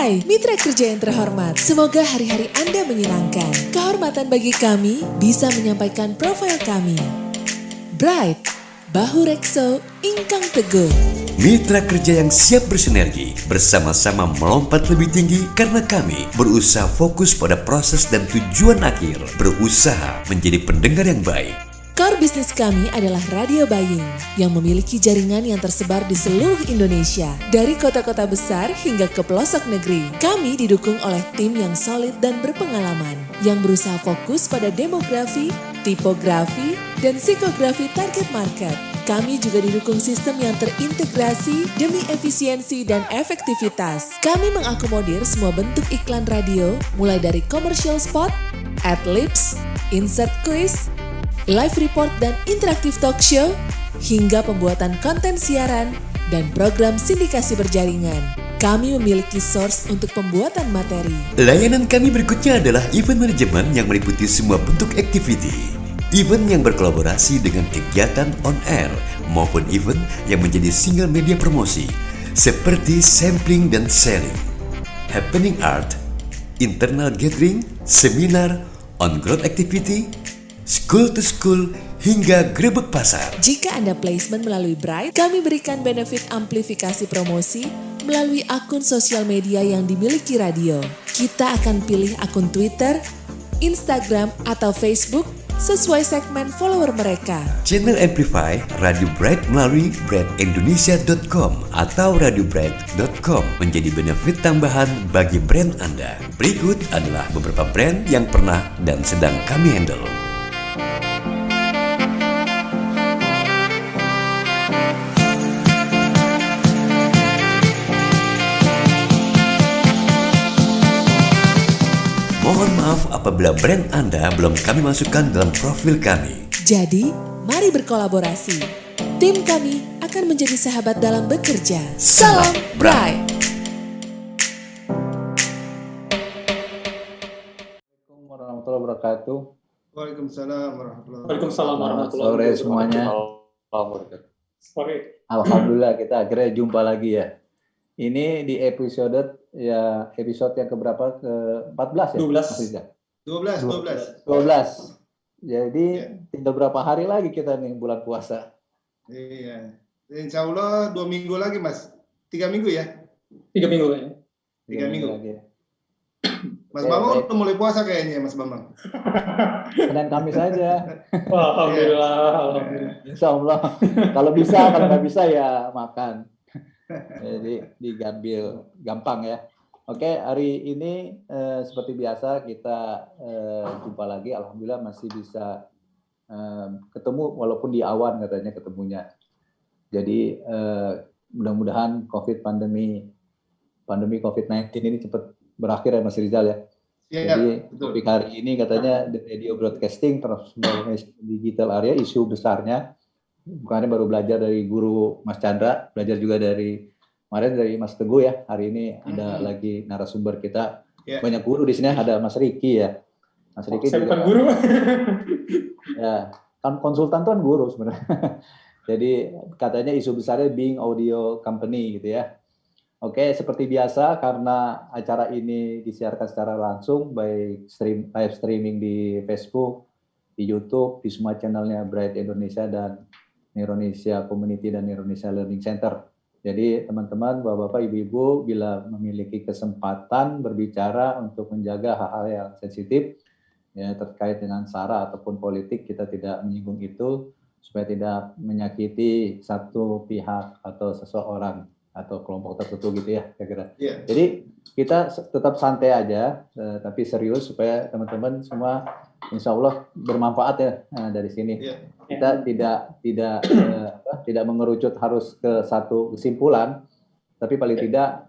Hai mitra kerja yang terhormat, semoga hari-hari Anda menyenangkan. Kehormatan bagi kami bisa menyampaikan profil kami. Bright, Bahu Rekso, Ingkang Teguh. Mitra kerja yang siap bersinergi, bersama-sama melompat lebih tinggi karena kami berusaha fokus pada proses dan tujuan akhir, berusaha menjadi pendengar yang baik. Core bisnis kami adalah radio buying yang memiliki jaringan yang tersebar di seluruh Indonesia, dari kota-kota besar hingga ke pelosok negeri. Kami didukung oleh tim yang solid dan berpengalaman, yang berusaha fokus pada demografi, tipografi, dan psikografi target market. Kami juga didukung sistem yang terintegrasi demi efisiensi dan efektivitas. Kami mengakomodir semua bentuk iklan radio, mulai dari commercial spot, ad-libs, insert quiz, live report dan interaktif talk show, hingga pembuatan konten siaran dan program sindikasi berjaringan. Kami memiliki source untuk pembuatan materi. Layanan kami berikutnya adalah event management yang meliputi semua bentuk activity. Event yang berkolaborasi dengan kegiatan on air maupun event yang menjadi single media promosi seperti sampling dan selling, happening art, internal gathering, seminar, on-ground activity, school to school, hingga grebek pasar. Jika Anda placement melalui Bright, kami berikan benefit amplifikasi promosi melalui akun sosial media yang dimiliki radio. Kita akan pilih akun Twitter, Instagram, atau Facebook sesuai segmen follower mereka. Channel Amplify Radio Bright melalui brightindonesia.com atau radiobright.com menjadi benefit tambahan bagi brand Anda. Berikut adalah beberapa brand yang pernah dan sedang kami handle. Mohon maaf apabila brand Anda belum kami masukkan dalam profil kami. Jadi, mari berkolaborasi. Tim kami akan menjadi sahabat dalam bekerja. Salam Bright! Assalamualaikum warahmatullahi wabarakatuh. Waalaikumsalam warahmatullahi Waalaikumsalam warahmatullahi Sore semuanya. Sore. Alhamdulillah kita akhirnya jumpa lagi ya. Ini di episode yang keberapa? Ke-14 ya? 12. Mas Rizal? 12. 12. Jadi Ya. tinggal berapa hari lagi kita nih bulan puasa? Iya. Insya Allah 2 minggu lagi Mas. 3 minggu ya? 3 minggu ya. 3 minggu. Lagi. Mas Oke, Bambang baik. udah mulai puasa kayaknya ya Mas Bambang. Senin Kamis saja. Wah, alhamdulillah, alhamdulillah. Insya Allah. Kalau bisa, kalau nggak bisa ya makan. Jadi digambil gampang ya. Oke, hari ini seperti biasa kita jumpa lagi. Alhamdulillah masih bisa ketemu walaupun di awan katanya ketemunya. Jadi mudah-mudahan pandemi COVID-19 ini cepat berakhir ya Mas Rizal ya. Iya, Jadi betul. topik hari ini katanya the radio broadcasting transformation digital area, isu besarnya. Kemarin baru belajar dari guru Mas Chandra, belajar juga dari kemarin dari Mas Teguh ya. Hari ini ada lagi narasumber kita. Ya. Banyak guru di sini, ada Mas Riki ya. Mas Riki Saya bukan juga guru. ya, kan konsultan tuh kan guru sebenarnya. Jadi katanya isu besarnya being audio company gitu ya. Oke, seperti biasa karena acara ini disiarkan secara langsung baik live streaming di Facebook, di YouTube, di semua channelnya Bright Indonesia dan Indonesia Community dan Indonesia Learning Center. Jadi teman-teman, bapak-bapak, ibu-ibu bila memiliki kesempatan berbicara untuk menjaga hal-hal yang sensitif ya terkait dengan sara ataupun politik, kita tidak menyinggung itu supaya tidak menyakiti satu pihak atau seseorang atau kelompok tertentu gitu ya kira-kira. Iya. Jadi kita tetap santai aja tapi serius supaya teman-teman semua insya Allah bermanfaat ya dari sini. Iya. Kita tidak mengerucut harus ke satu kesimpulan, tapi paling tidak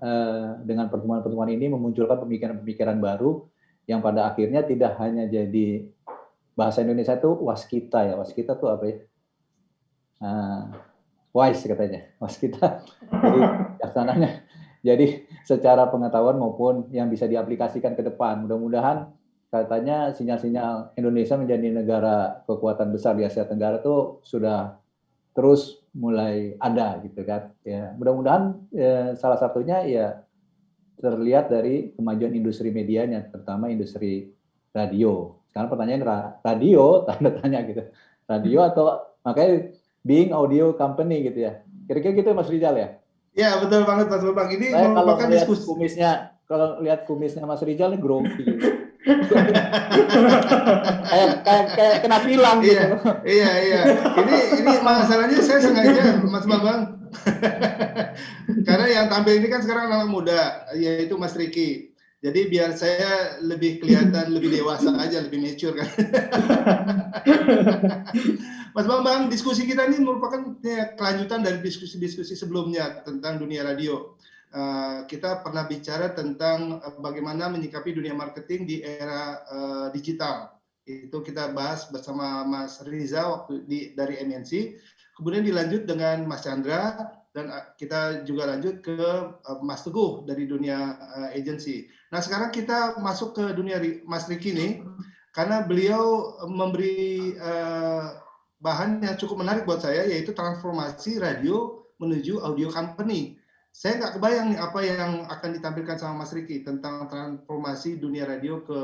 dengan pertemuan-pertemuan ini memunculkan pemikiran-pemikiran baru yang pada akhirnya tidak hanya jadi bahasa Indonesia itu waskita ya. Waskita itu apa ya? Wise katanya, waskita. Jadi laksananya. Jadi secara pengetahuan maupun yang bisa diaplikasikan ke depan. Mudah-mudahan katanya sinyal-sinyal Indonesia menjadi negara kekuatan besar di Asia Tenggara itu sudah terus mulai ada gitu kan. Ya, mudah-mudahan salah satunya ya terlihat dari kemajuan industri medianya, terutama industri radio. Sekarang pertanyaan radio, tanda tanya gitu. Radio atau makanya being audio company gitu ya. Kira-kira gitu Mas Rizal ya? Ya, betul banget Mas Bambang. Ini Saya kalau merupakan lihat diskusi. lihat kumisnya Mas Rizal ini grogi gitu. kayak kena tilang gitu. Iya. Ini masalahnya saya sengaja Mas Bambang. Karena yang tampil ini kan sekarang anak muda, yaitu Mas Riki. Jadi biar saya lebih kelihatan lebih dewasa aja, lebih mature kan. Mas Bambang, diskusi kita ini merupakan kelanjutan dari diskusi-diskusi sebelumnya tentang dunia radio. Kita pernah bicara tentang bagaimana menyikapi dunia marketing di era digital. Itu kita bahas bersama Mas Riza waktu dari MNC. Kemudian dilanjut dengan Mas Chandra, dan kita juga lanjut ke Mas Teguh dari dunia agency. Nah sekarang kita masuk ke dunia Mas Riki nih, karena beliau memberi bahan yang cukup menarik buat saya, yaitu transformasi radio menuju audio company. Saya nggak kebayang nih apa yang akan ditampilkan sama Mas Riki tentang transformasi dunia radio ke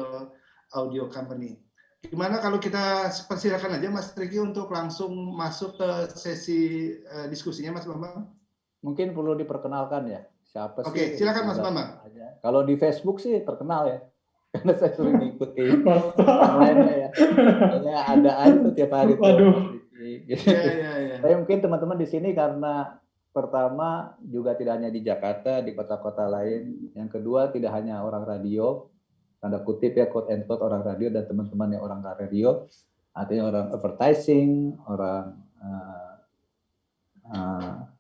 audio company. Gimana kalau kita persilakan aja Mas Riki untuk langsung masuk ke sesi diskusinya Mas Bambang? Mungkin perlu diperkenalkan ya, siapa sih? Oke, silakan Mas Bambang. Kalau di Facebook sih terkenal ya, karena saya sering ngikuti yang lainnya ya. Kayaknya ada aja tiap hari tuh. Iya. Tapi mungkin teman-teman di sini karena pertama juga tidak hanya di Jakarta, di kota-kota lain. Yang kedua tidak hanya orang radio, tanda kutip ya, quote and quote orang radio dan teman-temannya orang radio, artinya orang advertising,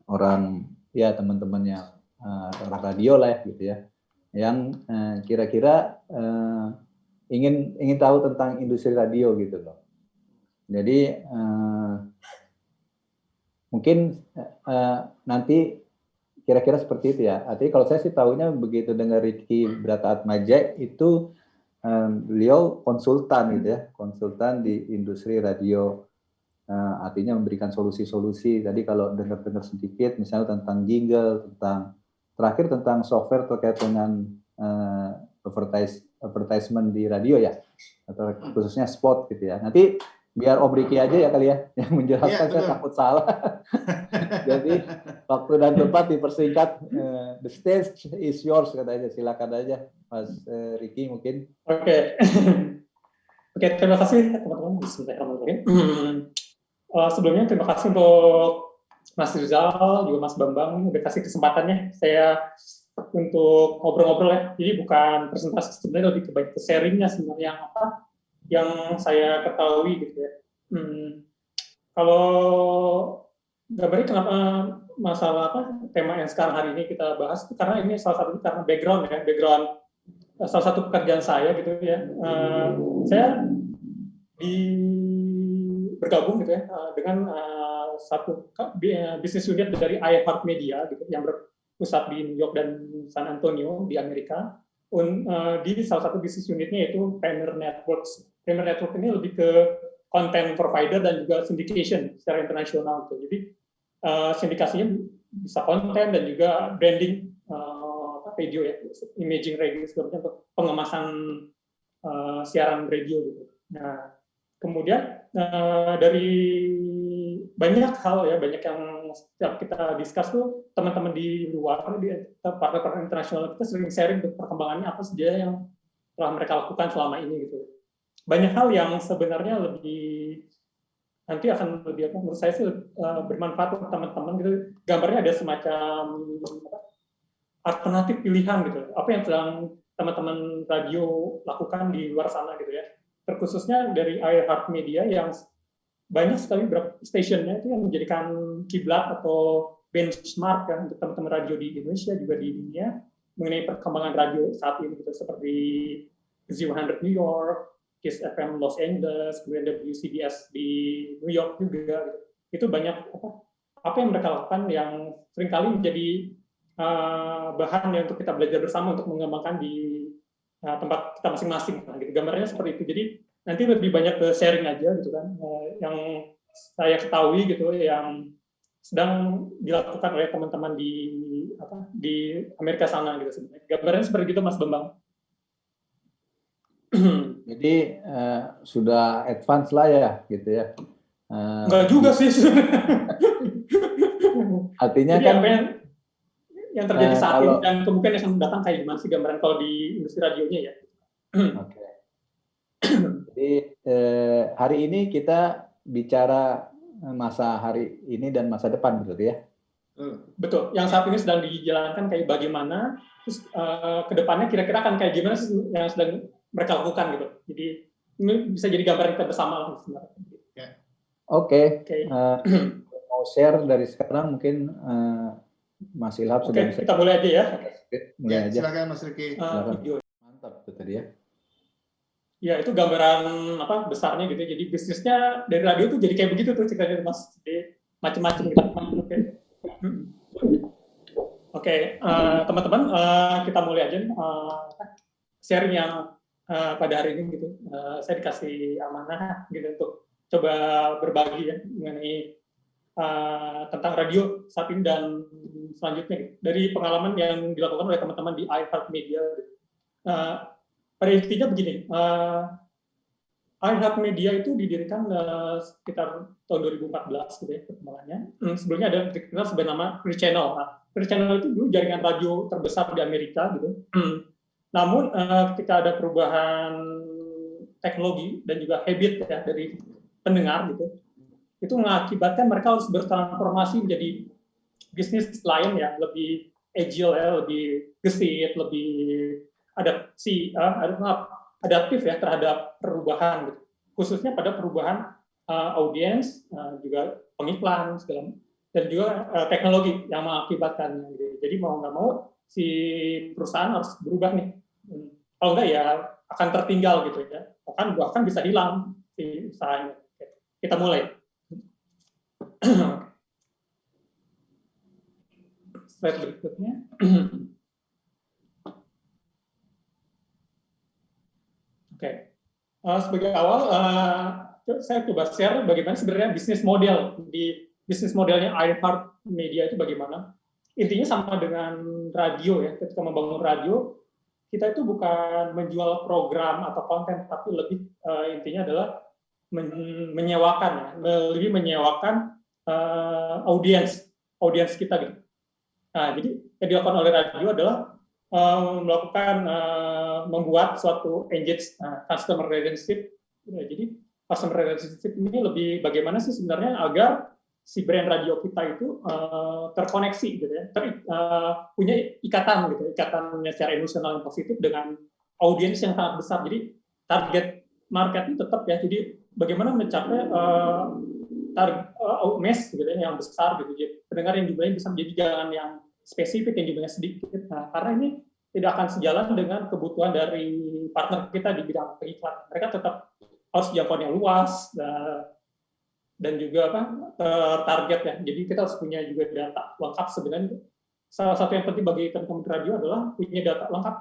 orang ya teman-temannya orang radio lah gitu ya, yang kira-kira ingin tahu tentang industri radio gitu loh. Jadi mungkin nanti kira-kira seperti itu ya. Artinya kalau saya sih tahunya begitu dengar Riki Brataatmaja itu beliau konsultan gitu ya, konsultan di industri radio. Artinya memberikan solusi-solusi. Tadi kalau dengar-dengar sedikit, misalnya tentang jingle, terakhir tentang software terkait dengan advertisement di radio ya, atau khususnya spot gitu ya. Nanti biar Om Riki aja ya kali ya yang menjelaskan, saya takut salah. Jadi waktu dan tempat dipersingkat, the stage is yours katanya. Silakan aja Mas Riki mungkin. Oke, terima kasih teman-teman. Bismillahirrahmanirrahim. Sebelumnya terima kasih untuk Mas Rizal, juga Mas Bambang udah kasih kesempatannya saya untuk ngobrol-ngobrol ya. Jadi bukan presentasi, sebenarnya lebih ke sharingnya sebenarnya apa yang saya ketahui gitu ya. Kalau gambarnya kenapa masalah tema yang sekarang hari ini kita bahas itu karena ini salah satu karena background salah satu pekerjaan saya gitu ya. Saya bergabung gitu ya dengan satu bisnis unit dari iHeartMedia gitu yang berpusat di New York dan San Antonio di Amerika. Di salah satu bisnis unitnya yaitu Premier Networks. Premier Network ini lebih ke content provider dan juga syndication secara internasional gitu. Jadi sindikasinya bisa konten dan juga branding radio ya, imaging radio sebenarnya untuk pengemasan siaran radio gitu. Nah, kemudian dari banyak hal ya, banyak yang setiap kita discuss tuh teman-teman di luar, di partner-partner internasional kita sering sharing perkembangannya apa saja yang telah mereka lakukan selama ini gitu. Banyak hal yang sebenarnya lebih nanti akan lebih menurut saya sih bermanfaat untuk teman-teman gitu. Gambarnya ada semacam alternatif pilihan gitu. Apa yang sedang teman-teman radio lakukan di luar sana gitu ya. Terkhususnya dari iHeartMedia yang banyak sekali stationnya itu yang menjadikan kiblat atau benchmark ya untuk teman-teman radio di Indonesia juga di dunia mengenai perkembangan radio saat ini gitu, seperti Z100 New York, Kiss FM Los Angeles, kemudian WCBS di New York juga gitu. Itu banyak apa yang mereka lakukan yang seringkali menjadi bahan ya untuk kita belajar bersama untuk mengembangkan di tempat kita masing-masing gitu. Gambarnya seperti itu. Jadi nanti lebih banyak ke sharing aja gitu kan, yang saya ketahui gitu, yang sedang dilakukan oleh teman-teman di Amerika sana gitu sebenarnya. Gambarannya seperti itu Mas Bambang. Jadi sudah advance lah ya, gitu ya. Enggak juga sih. Artinya jadi kan apa yang terjadi saat kalau, ini dan kemungkinan yang akan datang kayak gimana sih gambaran kalau di industri radionya ya. Oke. Jadi hari ini kita bicara masa hari ini dan masa depan, berarti ya. Betul. Yang saat ini sedang dijalankan kayak bagaimana, terus kedepannya kira-kira akan kayak gimana sih yang sedang mereka lakukan gitu. Jadi ini bisa jadi gambaran kita bersama lah sebenarnya. Oke. Mau share dari sekarang mungkin Mas Ilham sudah bisa. Kita mulai aja ya. Mulai aja. Silakan Mas Riki. Mantap itu tadi ya. Ya itu gambaran besarnya gitu. Jadi bisnisnya dari radio tuh jadi kayak begitu tuh ceritanya Mas. Jadi macam-macam gitu. Oke, teman-teman kita mulai aja sharing yang pada hari ini gitu. Saya dikasih amanah gitu untuk coba berbagi ya mengenai tentang radio saat ini dan selanjutnya gitu. Dari pengalaman yang dilakukan oleh teman-teman di iHeartMedia gitu. Pada intinya begini, iHeartMedia itu didirikan sekitar tahun 2014 gitu ya perkembangannya. Sebelumnya ada dikenal sebagai nama Clear Channel. Clear Channel itu dulu jaringan radio terbesar di Amerika gitu. Namun ketika ada perubahan teknologi dan juga habit ya dari pendengar gitu, itu mengakibatkan mereka harus bertransformasi menjadi bisnis lain ya, lebih agile ya, lebih gesit, lebih adaptif ya terhadap perubahan gitu. Khususnya pada perubahan audiens, juga pengiklan segala, dan juga teknologi yang mengakibatkannya gitu. Jadi mau nggak mau si perusahaan harus berubah nih. Kalau enggak ya akan tertinggal gitu ya. Bahkan bisa hilang si usahanya. Kita mulai. Slide berikutnya. Oke. Sebagai awal, saya coba share bagaimana sebenarnya bisnis modelnya iHeartMedia itu bagaimana. Intinya sama dengan radio ya. Ketika membangun radio, kita itu bukan menjual program atau konten, tapi lebih intinya adalah menyewakan ya, lebih menyewakan audiens kita gitu. Nah, jadi yang dilakukan oleh radio adalah membuat suatu engage customer relationship. Jadi customer relationship ini lebih bagaimana sih sebenarnya agar si brand radio kita itu terkoneksi gitu ya, punya ikatan gitu, ikatannya secara emosional yang positif dengan audiens yang sangat besar. Jadi target marketnya tetap ya. Jadi bagaimana mencapai target mass gitu ya, yang besar gitu. Jadi pendengar yang jumlahnya bisa menjadi jangan yang spesifik yang jumlahnya sedikit. Nah, karena ini tidak akan sejalan dengan kebutuhan dari partner kita di bidang pengiklan. Mereka tetap harus jangkauan yang luas dan juga target ya. Jadi kita harus punya juga data lengkap sebenarnya. Salah satu yang penting bagi teman-teman radio adalah punya data lengkap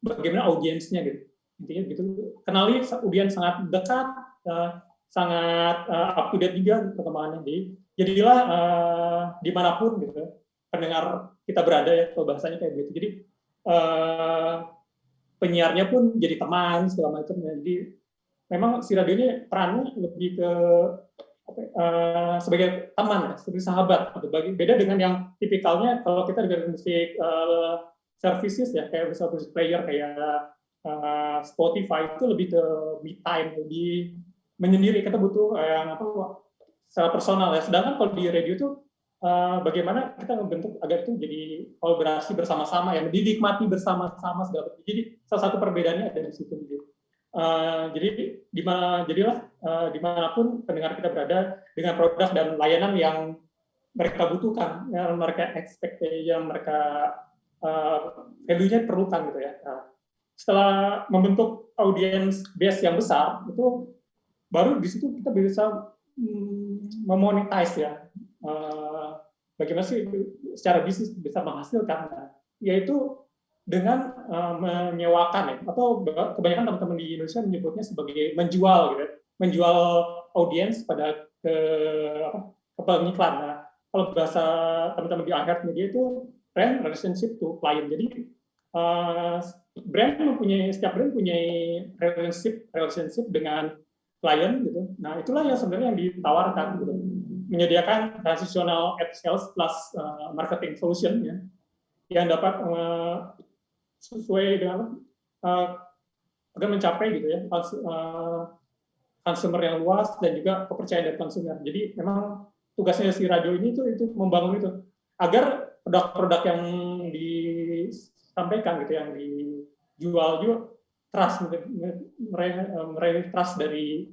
bagaimana audiensnya gitu. Intinya gitu. Kenali audiens sangat dekat, sangat up to date juga perkembangannya. Jadilah dimanapun gitu pendengar kita berada ya, kalau bahasanya kayak gitu. Jadi penyiarnya pun jadi teman segala macam. Jadi memang si radio ini perannya lebih ke sebagai teman, sebagai sahabat. Beda dengan yang tipikalnya kalau kita dengan musik services ya, kayak misalnya musik player kayak Spotify itu lebih ke me time, lebih menyendiri. Kita butuh yang secara personal ya. Sedangkan kalau di radio itu bagaimana kita membentuk agar itu jadi kolaborasi bersama-sama ya, dinikmati bersama-sama segala macam. Jadi salah satu perbedaannya ada di situ. Jadi dimanapun pendengar kita berada dengan produk dan layanan yang mereka butuhkan, yang mereka expect, yang mereka value-nya perlukan gitu ya. Nah, setelah membentuk audience base yang besar, itu baru di situ kita bisa memonetize ya. Bagaimana sih secara bisnis bisa menghasilkan, yaitu dengan menyewakan ya, atau kebanyakan teman-teman di Indonesia menyebutnya sebagai menjual gitu, menjual audiens pada ke pengiklan. Nah, kalau bahasa teman-teman di iHeartMedia itu brand relationship to client. Jadi setiap brand punya relationship dengan klien gitu. Nah, itulah yang sebenarnya yang ditawarkan gitu. Menyediakan transitional ad sales plus marketing solution ya, yang dapat sesuai dengan agar mencapai gitu ya consumer yang luas dan juga kepercayaan dari konsumen. Jadi memang tugasnya si radio ini itu membangun itu agar produk-produk yang disampaikan gitu, yang dijual juga trust, meraih trust dari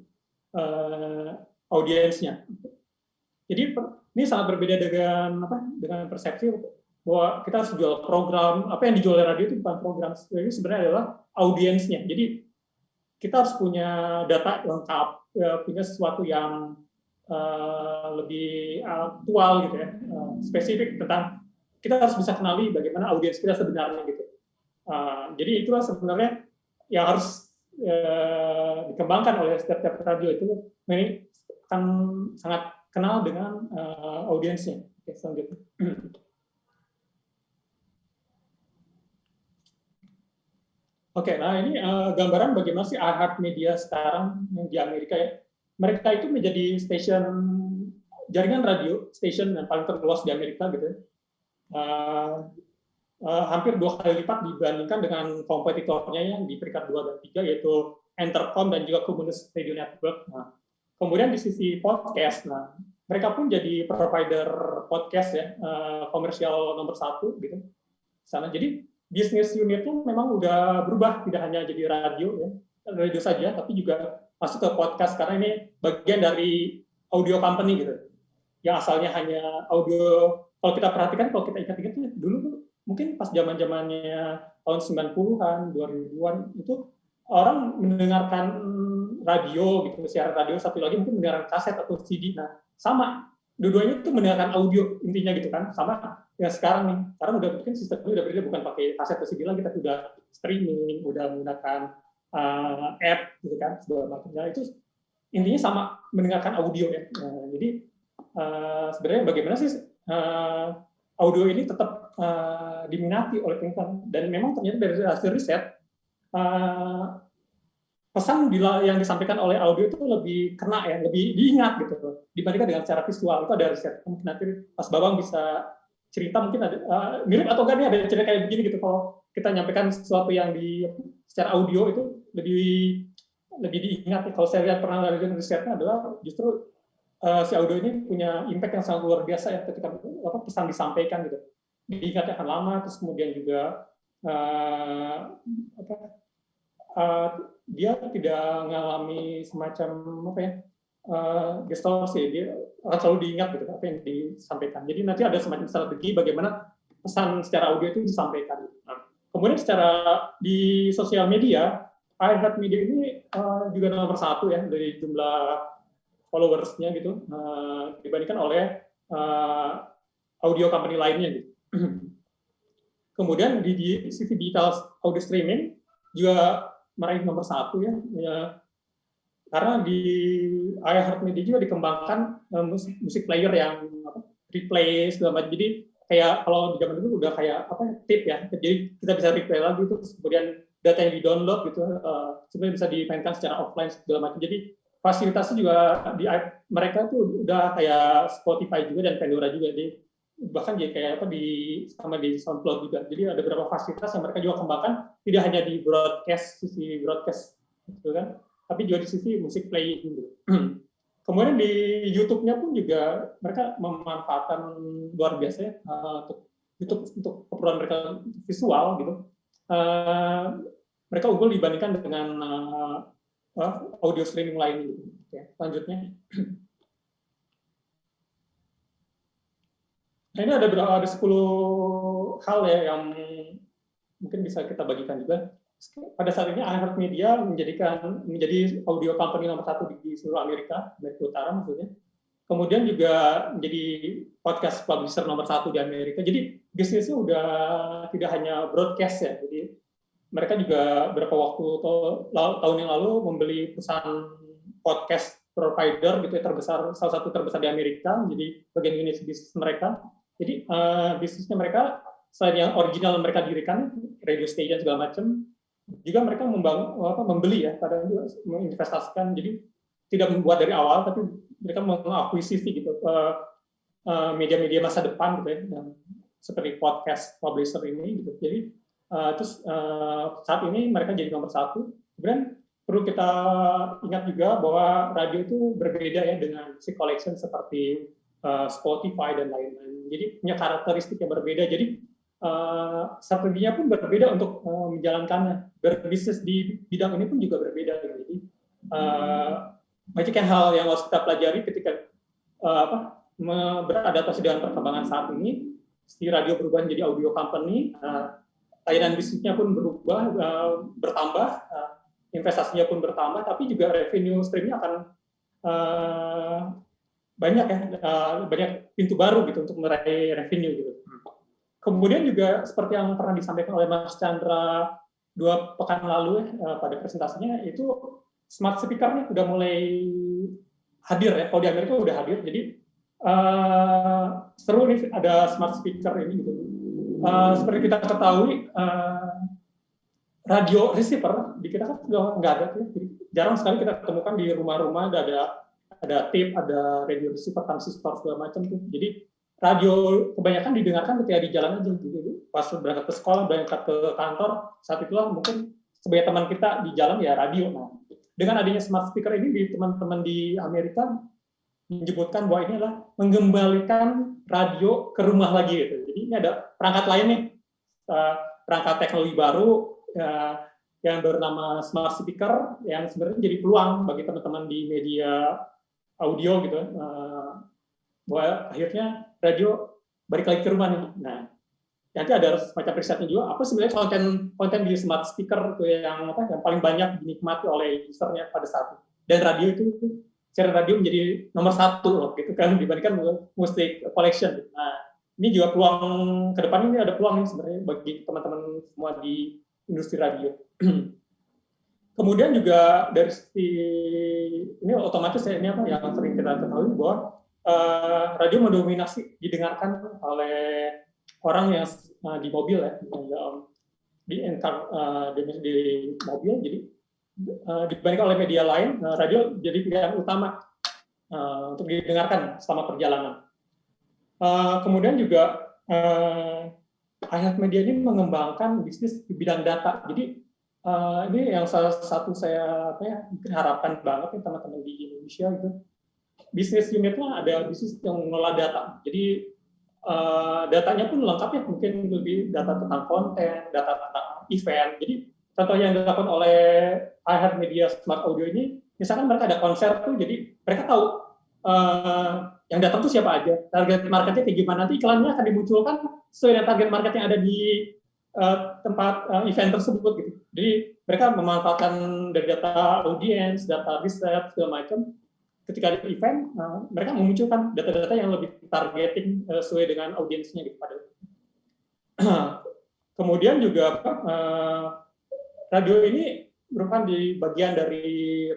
audiensnya. Jadi ini sangat berbeda dengan persepsi bahwa kita harus jual program. Apa yang dijual radio itu bukan program, ini sebenarnya adalah audiensnya. Jadi kita harus punya data lengkap, punya sesuatu yang lebih aktual gitu ya, spesifik tentang kita harus bisa kenali bagaimana audiens kita sebenarnya gitu. Jadi itulah sebenarnya yang harus dikembangkan oleh setiap radio itu. Ini akan sangat kenal dengan audiensnya. Oke, selanjutnya. Oke, nah ini gambaran bagaimana sih iHeartMedia sekarang di Amerika ya. Mereka itu menjadi jaringan radio station yang paling terluas di Amerika gitu. Hampir 2 kali lipat dibandingkan dengan kompetitornya yang di peringkat 2 dan 3 yaitu Entercom dan juga Communist Radio Network. Nah, kemudian di sisi podcast, nah mereka pun jadi provider podcast ya, komersial nomor 1 gitu. Sana jadi bisnis unitnya memang udah berubah, tidak hanya jadi radio saja, tapi juga masuk ke podcast karena ini bagian dari audio company gitu. Yang asalnya hanya audio, kalau kita perhatikan, kalau kita ingat-ingat dulu mungkin pas zaman-zamannya tahun 90-an, 2000-an itu orang mendengarkan radio gitu, siaran radio, satu lagi mungkin mendengarkan kaset atau CD. Nah, sama dua-duanya itu mendengarkan audio intinya gitu kan, sama ya sekarang nih. Sekarang udah mungkin sistemnya udah berbeda, bukan pakai kaset atau CD lagi, kita udah streaming, udah menggunakan app gitu kan, segala macamnya. Itu intinya sama, mendengarkan audio ya. Jadi sebenarnya bagaimana sih audio ini tetap diminati oleh penonton, dan memang ternyata dari hasil riset pesan yang disampaikan oleh audio itu lebih kena ya, lebih diingat gitu dibandingkan dengan secara visual. Itu ada riset. Mungkin nanti Mas Babang bisa cerita, mungkin ada mirip atau enggak nih ada cerita kayak begini gitu, kalau kita nyampaikan sesuatu yang secara audio itu lebih diingat. Kalau saya lihat pernah ada risetnya adalah justru si audio ini punya impact yang sangat luar biasa ya ketika pesan disampaikan gitu, diingatnya akan lama. Terus kemudian juga dia tidak mengalami semacam distorsi, dia akan selalu diingat gitu apa yang disampaikan. Jadi nanti ada semacam strategi bagaimana pesan secara audio itu disampaikan. Nah, kemudian secara di sosial media, iHeartMedia ini juga nomor 1 ya dari jumlah followers-nya gitu, dibandingkan oleh audio company lainnya gitu. Kemudian di sisi digital audio streaming juga meraih nomor 1 ya, karena di iHeartMedia juga dikembangkan musik player yang replay segala macam. Jadi kayak kalau di zaman dulu udah kayak tip ya, jadi kita bisa replay lagi itu, kemudian data yang di-download gitu sebenarnya bisa dimainkan secara offline segala macam. Jadi fasilitasnya juga mereka tuh udah kayak Spotify juga dan Pandora juga, jadi bahkan jadi kayak sama di SoundCloud juga. Jadi ada beberapa fasilitas yang mereka juga kembangkan, tidak hanya di sisi broadcast gitu kan, tapi juga di sisi musik playing gitu. Kemudian di YouTube-nya pun juga mereka memanfaatkan luar biasa ya, untuk keperluan mereka visual gitu. Mereka unggul dibandingkan dengan audio streaming lain gitu. Ya, selanjutnya. Nah, ini ada 10 hal ya yang mungkin bisa kita bagikan juga. Pada saat ini iHeartMedia menjadi audio company nomor 1 di seluruh Amerika Utara maksudnya. Kemudian juga menjadi podcast publisher nomor 1 di Amerika. Jadi bisnisnya udah tidak hanya broadcast ya. Jadi mereka juga beberapa tahun yang lalu membeli perusahaan podcast provider gitu ya, salah satu terbesar di Amerika, jadi bagian unit bisnis mereka. Jadi bisnisnya mereka selain yang original mereka dirikan, radio station segala macam, juga mereka membeli ya, pada menginvestasikan. Jadi tidak membuat dari awal, tapi mereka mengakuisisi gitu media-media masa depan gitu ya, yang seperti podcast publisher ini gitu. Jadi terus saat ini mereka jadi nomor 1. Kemudian perlu kita ingat juga bahwa radio itu berbeda ya dengan music collection seperti Spotify dan lain-lain. Jadi punya karakteristik yang berbeda. Jadi strateginya pun berbeda untuk menjalankannya. Berbisnis di bidang ini pun juga berbeda. Jadi banyak hal yang harus kita pelajari ketika beradaptasi dengan perkembangan saat ini. Si radio berubah menjadi audio company, layanan bisnisnya pun berubah, bertambah, investasinya pun bertambah, tapi juga revenue streamnya akan banyak ya, banyak pintu baru gitu untuk meraih revenue gitu. Kemudian juga seperti yang pernah disampaikan oleh Mas Chandra 2 pekan lalu pada presentasinya, itu smart speaker-nya udah mulai hadir ya. Kalau di Amerika udah hadir, jadi seru nih ada smart speaker ini gitu. Seperti kita ketahui, radio receiver di kita kan sudah nggak ada, jadi jarang sekali kita temukan di rumah-rumah ada tape, ada radio receiver, transistor segala macam tuh. Jadi radio kebanyakan didengarkan ketika di jalan aja, gitu. Pas berangkat ke sekolah, berangkat ke kantor, saat itulah mungkin sebagai teman kita di jalan ya radio. Nah, dengan adanya smart speaker ini di teman-teman di Amerika menyebutkan bahwa ini adalah mengembalikan radio ke rumah lagi gitu. Jadi ini ada perangkat lain nih, perangkat teknologi baru yang bernama smart speaker yang sebenarnya jadi peluang bagi teman-teman di media audio gitu, bahwa akhirnya radio balik lagi ke rumah nih. Nah, nanti ada semacam risetnya juga. Apa sebenarnya konten di smart speaker itu yang paling banyak dinikmati oleh usernya pada saat itu. Dan radio itu siaran radio menjadi nomor 1 loh, gitu kan, dibandingkan musik collection. Nah, ini juga peluang ke depan, ini ada peluang nih sebenarnya bagi teman-teman semua di industri radio. Kemudian juga dari ini otomatis ini apa yang sering kita ketahui bahwa radio mendominasi didengarkan oleh orang yang di mobil ya, di mobil. Jadi dibandingkan oleh media lain, radio jadi pilihan utama untuk didengarkan selama perjalanan. Kemudian juga iHeartMedia ini mengembangkan bisnis di bidang data. Jadi ini yang salah satu saya mungkin harapkan banget nih teman-teman di Indonesia gitu. Bisnis unitnya ada bisnis yang mengelola data. Jadi datanya pun lengkap ya, mungkin lebih data tentang konten, data tentang event. Jadi contoh yang dilakukan oleh iHeartMedia Smart Audio ini, misalkan mereka ada konser tuh, jadi mereka tahu yang datang tuh siapa aja, target marketnya kayak gimana, nanti iklannya akan dimunculkan sesuai dengan target market yang ada di tempat event tersebut gitu. Jadi mereka memanfaatkan dari data audiens, data riset segala macam. Ketika ada event, mereka memunculkan data-data yang lebih targeting sesuai dengan audiensnya gitu pada. Kemudian juga radio ini merupakan di bagian dari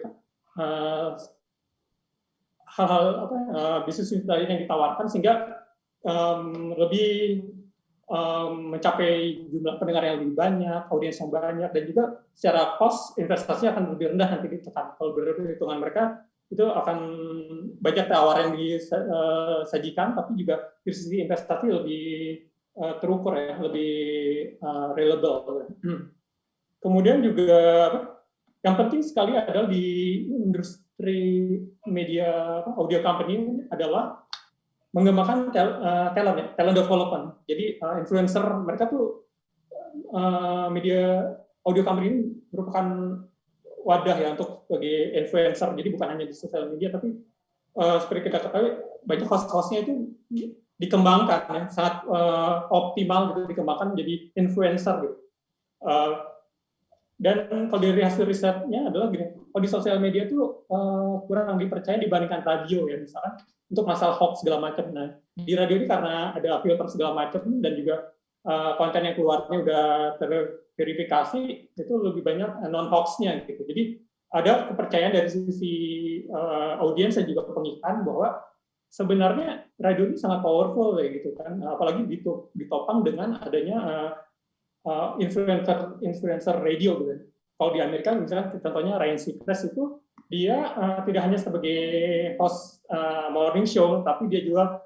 hal-hal bisnis lain yang ditawarkan sehingga lebih mencapai jumlah pendengar yang lebih banyak, audiens yang banyak, dan juga secara cost investasinya akan lebih rendah nanti ditekan. Kalau berhitungan mereka itu akan banyak tawaran yang disajikan, tapi juga dari sisi investasi lebih terukur ya, lebih reliable. Kemudian juga yang penting sekali adalah di industri media audio company adalah mengembangkan talent development. Jadi influencer mereka tuh media audio company ini merupakan wadah ya untuk sebagai influencer. Jadi bukan hanya di sosial media, tapi seperti kita ketahui banyak host-hostnya itu dikembangkan ya, sangat optimal gitu, dikembangkan menjadi influencer gitu. Dan kalau dari hasil risetnya adalah gini, kalau di sosial media itu kurang dipercaya dibandingkan radio ya, misalkan untuk masalah hoax segala macam. Nah, di radio ini karena ada filter segala macam dan juga konten yang keluarnya udah terverifikasi, itu lebih banyak non hoaxnya gitu. Jadi ada kepercayaan dari sisi audiens dan juga pengiklan bahwa sebenarnya radio ini sangat powerful ya gitu kan, apalagi ditopang dengan adanya influencer radio gitu. Kalau di Amerika misalnya contohnya Ryan Seacrest itu dia tidak hanya sebagai host morning show, tapi dia juga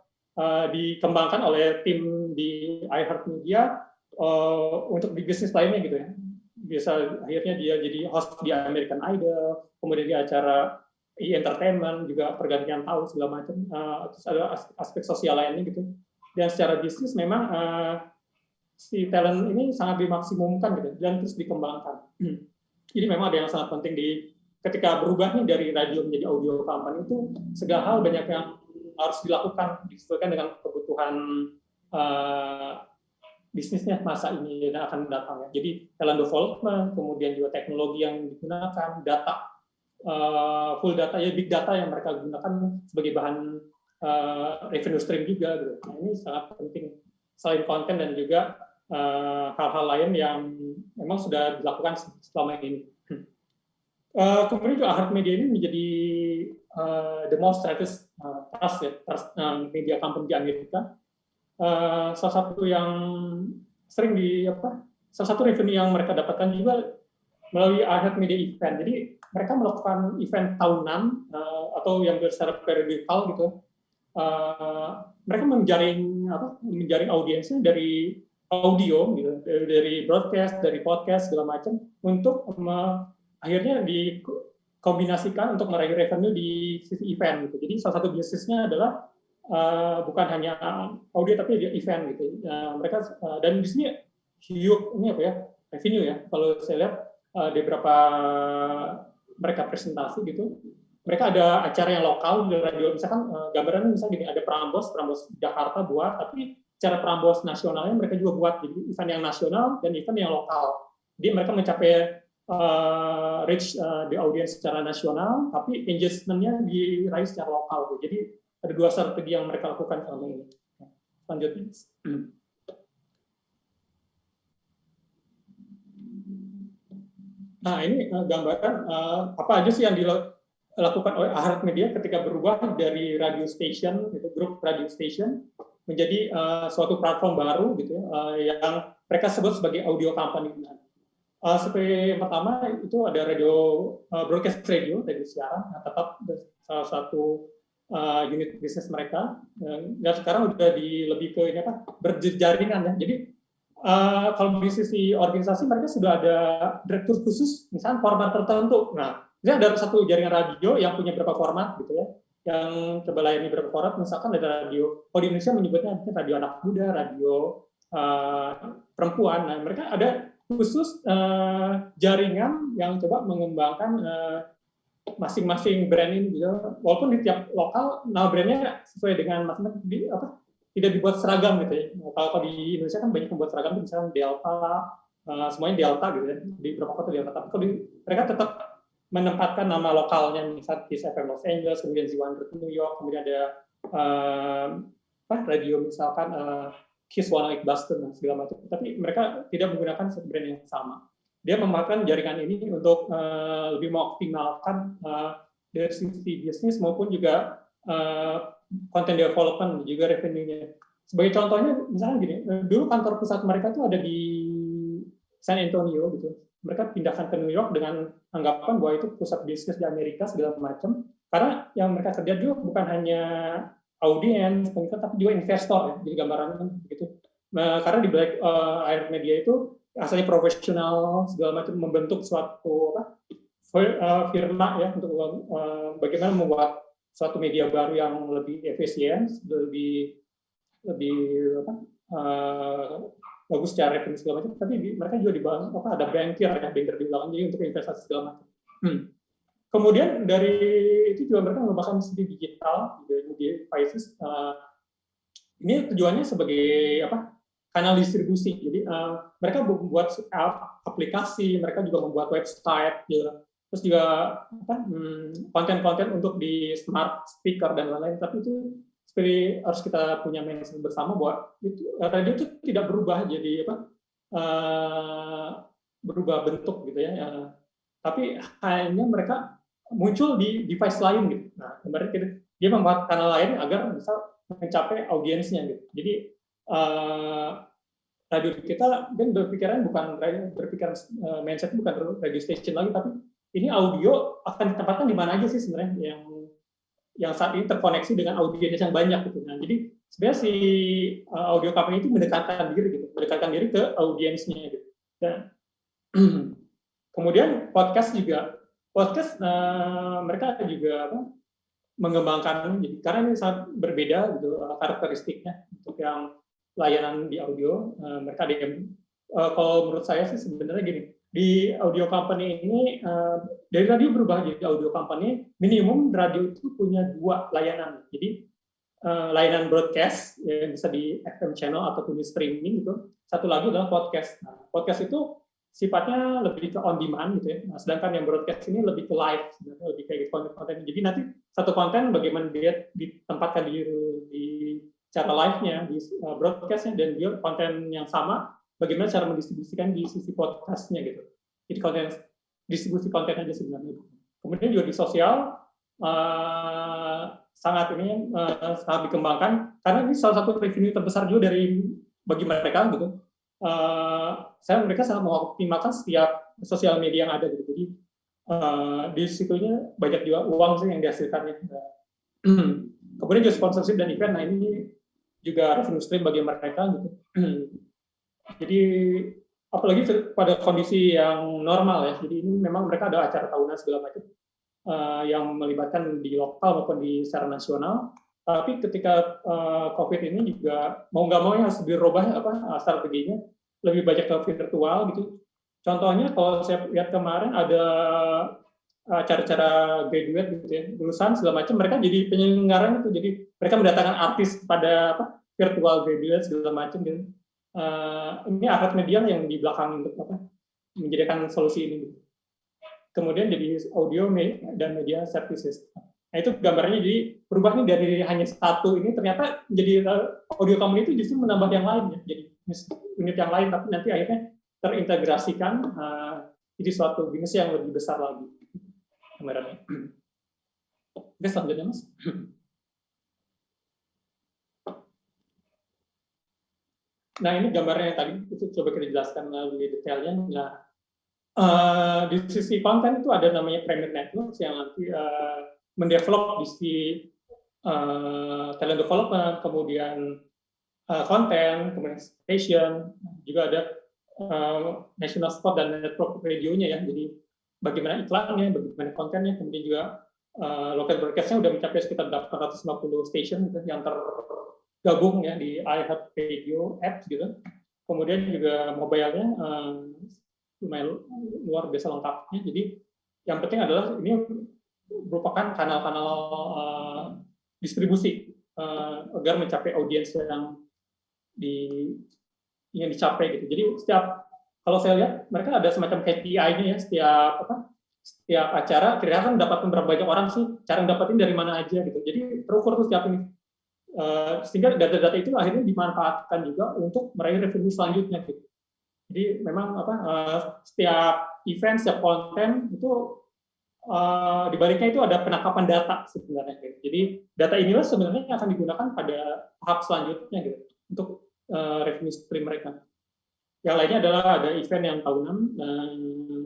dikembangkan oleh tim di iHeartMedia untuk di bisnis lainnya gitu ya. Bisa akhirnya dia jadi host di American Idol, kemudian di acara entertainment juga pergantian tahun segala macam. Terus ada aspek sosial lainnya gitu. Dan secara bisnis memang si talent ini sangat dimaksimumkan gitu dan terus dikembangkan. Jadi memang ada yang sangat penting ketika berubah nih dari radio menjadi audio company itu segala hal banyak yang harus dilakukan disesuaikan dengan kebutuhan bisnisnya masa ini dan akan datang ya. Jadi talent development, kemudian juga teknologi yang digunakan, data full data ya, big data yang mereka gunakan sebagai bahan revenue stream juga gitu. Nah, ini sangat penting selain konten dan juga hal-hal lain yang memang sudah dilakukan selama ini. Kemudian juga iHeartMedia ini menjadi the most trusted media company di Amerika. Salah satu yang sering salah satu revenue yang mereka dapatkan juga melalui iHeartMedia event. Jadi mereka melakukan event tahunan atau yang secara periodikal gitu. Mereka menjaring audiensnya dari audio gitu, dari broadcast, dari podcast segala macam untuk akhirnya dikombinasikan untuk meraih revenue di sisi event gitu. Jadi salah satu bisnisnya adalah bukan hanya audio tapi juga event gitu. Mereka dan di sini revenue ya. Kalau saya lihat di beberapa mereka presentasi gitu, mereka ada acara yang lokal di radio, misalkan gambarannya misalnya gini, ada Prambors Jakarta buat, tapi acara Prambors nasionalnya mereka juga buat, jadi event yang nasional dan event yang lokal. Jadi mereka mencapai reach di audiens secara nasional, tapi engagement-nya diraih secara lokal. Jadi ada dua strategi yang mereka lakukan selama ini. Lanjutnya. Nah, ini gambaran apa aja sih yang dilakukan oleh iHeartMedia ketika berubah dari radio station, gitu, grup radio station, menjadi suatu platform baru, gitu ya, yang mereka sebut sebagai audio company. Seperti yang pertama itu ada radio broadcast radio, radio siaran, tetap salah satu unit bisnis mereka. Dan sekarang udah lebih ke ini berjaringan ya. Jadi kalau di sisi organisasi mereka sudah ada direktur khusus, misalnya format tertentu. Nah, ini ada satu jaringan radio yang punya beberapa format gitu ya, yang coba layani beberapa format. Misalkan ada radio, kalau di Indonesia menyebutnya radio anak muda, radio perempuan. Nah, mereka ada khusus jaringan yang coba mengembangkan masing-masing brand ini gitu. Walaupun di tiap lokal nama brandnya sesuai dengan masing-masing tidak dibuat seragam gitu ya. Kalau di Indonesia kan banyak membuat seragam, misalnya Delta, semuanya Delta gitu ya. Di beberapa kota Delta. Tapi kalau mereka tetap menempatkan nama lokalnya, misalnya Kiss FM Los Angeles, kemudian Z100 New York, kemudian ada radio misalkan Kiss 108 Boston dan segala macam. Tapi mereka tidak menggunakan brand yang sama. Dia memanfaatkan jaringan ini untuk lebih mengoptimalkan dari sisi bisnis maupun juga content development juga revenue-nya. Sebagai contohnya, misalnya gini, dulu kantor pusat mereka itu ada di San Antonio gitu. Mereka pindahkan ke New York dengan anggapan bahwa itu pusat bisnis di Amerika segala macam. Karena yang mereka kerja juga bukan hanya audiens, tapi juga investor ya. Jadi gambarannya begitu. Nah, karena di balik iHeartMedia itu asalnya profesional segala macam, membentuk suatu firma ya untuk bagaimana membuat suatu media baru yang lebih efisien, lebih bagus secara revenue segala macam. Tapi mereka juga dibangun ada banker di belakang jadi untuk investasi segala macam. Kemudian dari itu juga mereka mengembangkan sisi digital, devices. Ini tujuannya sebagai kanal distribusi. Jadi mereka membuat aplikasi, mereka juga membuat website, gitu. Terus juga konten-konten untuk di smart speaker dan lain-lain. Tapi itu seperti harus kita punya mindset bersama bahwa itu radio itu tidak berubah jadi berubah bentuk gitu ya. tapi hanya mereka muncul di device lain gitu. Nah, kemarin dia membuat kanal lain agar bisa mencapai audiensnya gitu. Jadi radio kita kan berpikiran mindset bukan radio station lagi, tapi ini audio akan ditempatkan di mana aja sih sebenarnya yang saat ini terkoneksi dengan audiens yang banyak gitu. Nah, jadi sebenarnya si audio company itu mendekatkan diri ke audiensnya gitu. Dan kemudian podcast mereka juga mengembangkan, jadi karena ini sangat berbeda gitu karakteristiknya untuk yang layanan di audio. Mereka ada yang kalau menurut saya sih sebenarnya gini, di audio company ini dari radio berubah jadi audio company, minimum radio itu punya 2 layanan. Jadi layanan broadcast yang bisa di FM channel ataupun di streaming gitu. Satu lagi adalah podcast. Nah, podcast itu sifatnya lebih ke on demand gitu ya. Nah, sedangkan yang broadcast ini lebih ke live, sebenarnya lebih kayak konten. Jadi nanti satu konten bagaimana dia ditempatkan di cara live-nya, di broadcast-nya, dan dia konten yang sama bagaimana cara mendistribusikan di sisi podcast-nya gitu. Jadi distribusi konten aja sebenarnya. Kemudian juga di sosial sangat dikembangkan karena ini salah satu revenue terbesar juga bagi mereka gitu. Mereka sangat mengoptimalkan setiap sosial media yang ada gitu. Jadi di situnya banyak juga uang sih yang dihasilkannya. Kemudian juga sponsorship dan event. Nah, ini juga revenue stream bagi mereka gitu. Jadi apalagi pada kondisi yang normal ya. Jadi ini memang mereka ada acara tahunan segala macam yang melibatkan di lokal maupun di secara nasional. Tapi ketika COVID ini juga mau nggak mau harus dirubah strateginya, lebih banyak ke virtual gitu. Contohnya kalau saya lihat kemarin ada acara-acara graduate gitu ya, lulusan segala macam, mereka jadi penyelenggara itu, jadi mereka mendatangkan artis pada virtual graduate segala macam gitu. Ini Ahad Media yang di belakang untuk menjadikan solusi ini. Kemudian jadi audio dan media services. Nah, itu gambarnya jadi berubah nih dari hanya satu ini ternyata jadi audio company itu justru menambah yang lain ya. Jadi unit yang lain tapi nanti akhirnya terintegrasikan jadi suatu bisnis yang lebih besar lagi. Gambarannya. Oke, selanjutnya Mas. Nah, ini gambarnya yang tadi itu coba kita jelaskan lebih detailnya. Nah, di sisi konten itu ada namanya Premier Networks yang nanti mendevelop di sisi talent development, kemudian konten, kemudian station, juga ada national spot dan network radionya ya. Jadi bagaimana iklannya, bagaimana kontennya, kemudian juga local broadcast-nya udah mencapai sekitar 850 station gitu, yang tergabung ya di iHeart Radio apps gitu. Kemudian juga mobile-nya lumayan luar biasa lengkapnya. Jadi yang penting adalah ini merupakan kanal-kanal distribusi agar mencapai audiens yang ingin dicapai gitu. Jadi kalau saya lihat mereka ada semacam KPI-nya ya, setiap acara kira-kira kan dapat berapa banyak orang sih, cara dapatin dari mana aja gitu. Jadi terukur tuh setiap ini. Sehingga data-data itu akhirnya dimanfaatkan juga untuk meraih revenue selanjutnya gitu. Jadi memang setiap event, setiap konten itu di baliknya itu ada penangkapan data sebenarnya. Gitu. Jadi data inilah sebenarnya akan digunakan pada tahap selanjutnya gitu untuk revenue stream mereka. Yang lainnya adalah ada event yang tahunan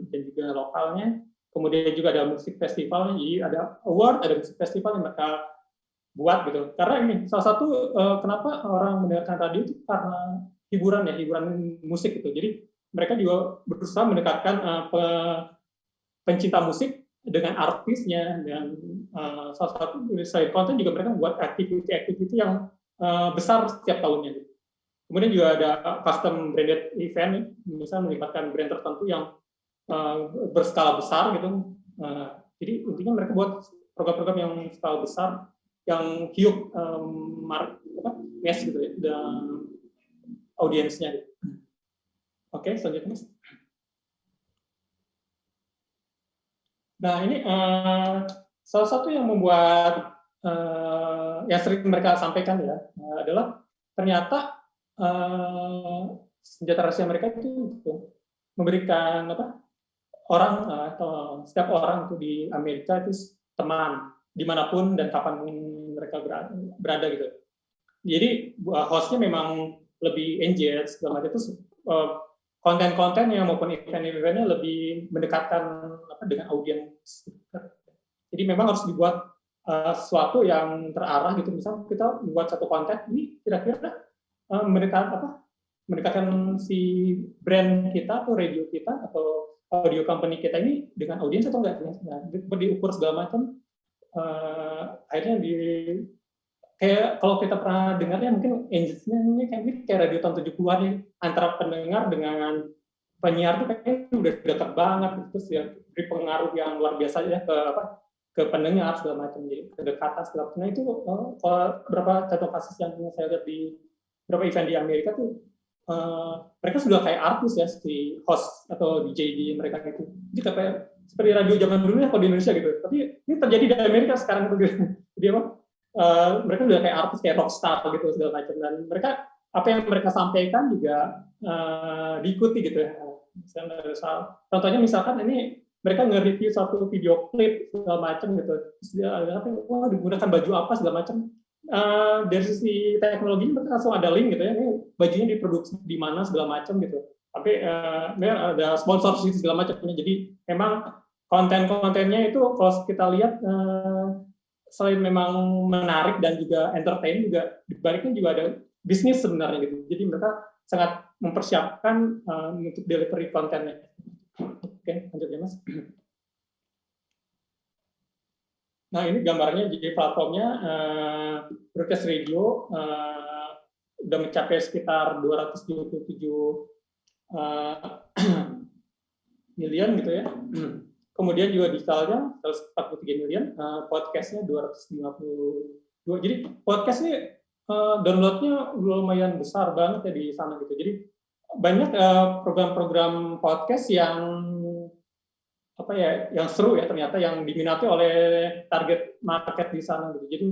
dan juga lokalnya. Kemudian juga ada musik festival, jadi ada award, ada musik festival yang mereka buat gitu. Karena ini salah satu kenapa orang mendengarkan radio itu karena hiburan musik gitu. Jadi mereka juga berusaha mendekatkan pencinta musik dengan artisnya, dan salah satu selain konten juga mereka buat activity yang besar setiap tahunnya. Gitu. Kemudian juga ada custom branded event, misalnya melibatkan brand tertentu yang berskala besar gitu. Jadi intinya mereka buat program-program yang skala besar, yang hiup mass gitu ya, dan audiensnya. Gitu. Oke, selanjutnya Mas. Nah ini salah satu yang membuat yang sering mereka sampaikan ya adalah ternyata senjata rahasia mereka itu memberikan orang atau setiap orang itu di Amerika itu teman dimanapun dan kapanpun mereka berada gitu. Jadi hostnya memang lebih engage segala macam itu konten-kontennya maupun event-eventnya lebih mendekatkan dengan audiens. Jadi memang harus dibuat sesuatu yang terarah gitu. Misal kita membuat satu konten ini kira-kira mendekatkan si brand kita atau radio kita atau audio company kita ini dengan audiens atau enggak? Nah, diukur segala macam. Akhirnya kayak kalau kita pernah dengarnya mungkin engagement-nya kayak radio tahun 70-an ya, antara pendengar dengan penyiar itu kayaknya udah dekat banget, terus ya beri pengaruh yang luar biasa ya ke pendengar segala macam, jadi kedekatan segala macam. Nah itu beberapa contoh kasus yang saya lihat di beberapa event di Amerika tuh mereka sudah kayak artis ya, si host atau DJ di mereka itu. Jadi kayak seperti radio zaman dulu ya kalau di Indonesia gitu. Tapi ini terjadi di Amerika sekarang itu gitu. Jadi mereka sudah kayak artis, kayak rockstar gitu segala macam, dan mereka apa yang mereka sampaikan juga diikuti gitu ya. Contohnya misalkan ini mereka nge-review satu video klip segala macam gitu, terus dia digunakan baju apa segala macam. Dari sisi teknologi mereka langsung ada link gitu ya, ini bajunya diproduksi di mana segala macam gitu. Tapi ada sponsorship segala macam. Jadi memang konten-kontennya itu kalau kita lihat selain memang menarik dan juga entertain, juga di baliknya juga ada bisnis sebenarnya gitu. Jadi mereka sangat mempersiapkan untuk delivery kontennya. Oke, lanjut ya Mas. Nah ini gambarnya, jadi platformnya broadcast radio udah mencapai sekitar 277 miliar gitu ya. Kemudian juga digitalnya 143 miliar, podcastnya 252. Jadi podcast ini downloadnya lumayan besar banget ya di sana gitu. Jadi banyak program-program podcast yang yang seru ya ternyata, yang diminati oleh target market di sana gitu. Jadi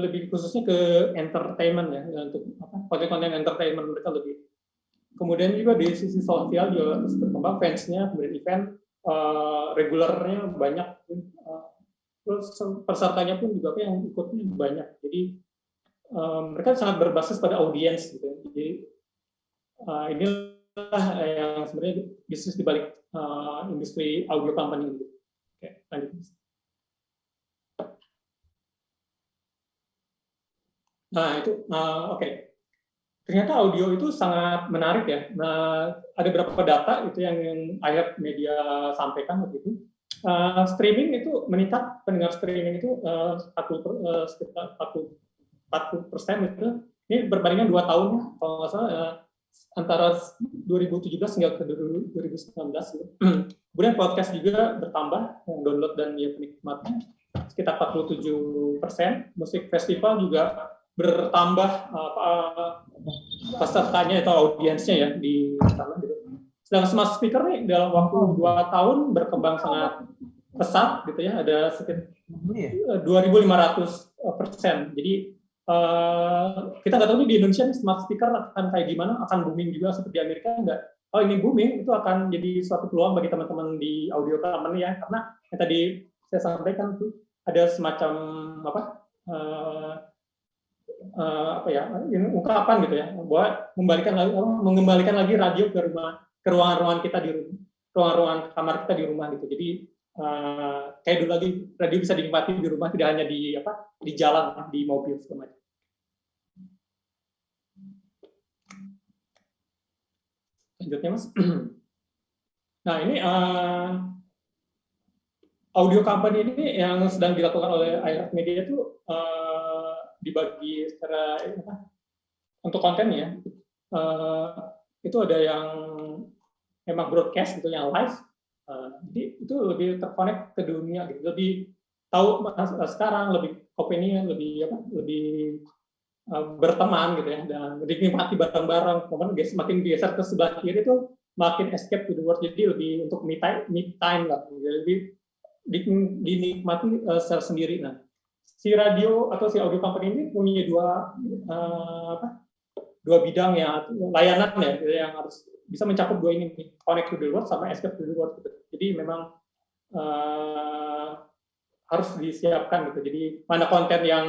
lebih khususnya ke entertainment ya, untuk konten-konten entertainment mereka lebih. Kemudian juga di sisi sosial juga terus berkembang, fansnya, kemudian event regulernya banyak, terus pesertanya pun juga yang ikutnya banyak. Jadi mereka sangat berbasis pada audiens gitu. Jadi inilah yang sebenarnya bisnis di balik industri audio company gitu. Oke, lanjut. Nah itu oke. Ternyata audio itu sangat menarik ya. Nah, ada beberapa data itu yang iHeart Media sampaikan waktu itu. Streaming itu meningkat, pendengar streaming itu sekitar 40% itu. Ini berbandingan 2 tahun, kalau nggak salah, antara 2017 hingga ke 2019. Gitu. Kemudian podcast juga bertambah, yang download dan ya penikmatnya sekitar 47%. Musik festival juga bertambah pesertanya atau audiensnya ya di sana gitu. Sedangkan smart speaker nih dalam waktu 2 tahun berkembang sangat pesat gitu ya, ada sekitar 2.500%. Jadi kita nggak tahu nih di Indonesia nih smart speaker akan kayak gimana, akan booming juga seperti di Amerika enggak? Kalau ini booming itu akan jadi suatu peluang bagi teman-teman di audio company ya, karena yang tadi saya sampaikan tuh ada semacam ungkapan gitu ya, bahwa mengembalikan lagi radio ke ruangan-ruangan kita di ruangan kamar kita di rumah gitu. Jadi kayak dulu lagi radio bisa dinikmati di rumah, tidak hanya di jalan, di mobil segala macam. Lanjutnya Mas. Nah ini audio company ini yang sedang dilakukan oleh iHeart Media itu dibagi secara untuk kontennya. Itu ada yang memang broadcast gitu, yang live. Jadi itu lebih terkonek ke dunia gitu, lebih tahu sekarang, lebih opinion, lebih berteman gitu ya, dan dinikmati bareng-bareng. Kemudian makin geser ke sebelah kiri itu makin escape to the world, jadi lebih untuk me time lah, lebih dinikmati secara sendiri. Nah, si radio atau si audio company ini punya dua bidang ya, layanan ya, yang harus bisa mencakup dua ini nih, connect to the world sama escape to the world gitu. Jadi memang harus disiapkan gitu. Jadi mana konten yang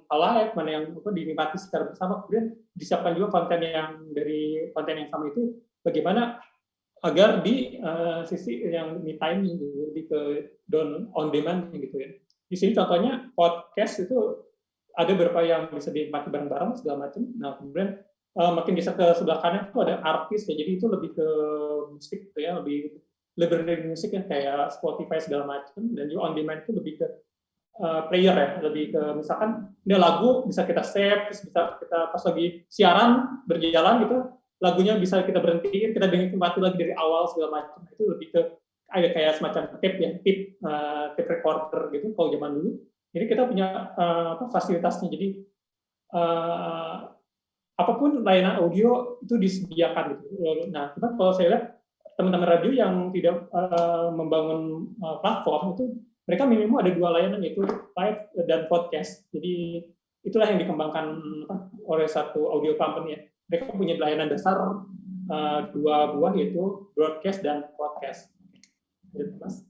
alive, mana yang dinikmati secara bersama, kemudian disiapkan juga konten yang dari konten yang sama itu bagaimana agar di sisi yang me time gitu, lebih ke on demand gitu ya. Di sini contohnya podcast itu ada beberapa yang bisa dinikmati bareng-bareng segala macam. Nah kemudian makin geser ke sebelah kanan itu ada artis ya, jadi itu lebih ke musik gitu ya, lebih dari musik ya kayak Spotify segala macam, dan juga on demand itu lebih ke player ya, lebih ke misalkan ini lagu bisa kita save, terus bisa kita pas lagi siaran berjalan gitu, lagunya bisa kita berhentiin, kita nikmati lagi dari awal segala macam. Itu lebih ke ada kayak semacam tape ya, tape recorder gitu kalau zaman dulu. Jadi kita punya fasilitasnya, jadi apapun layanan audio itu disediakan gitu. Nah, cuma kalau saya lihat teman-teman radio yang tidak membangun platform itu mereka minimum ada dua layanan, yaitu live dan podcast. Jadi itulah yang dikembangkan oleh satu audio company ya. Mereka punya layanan dasar dua buah, yaitu broadcast dan podcast. Gitu, Mas.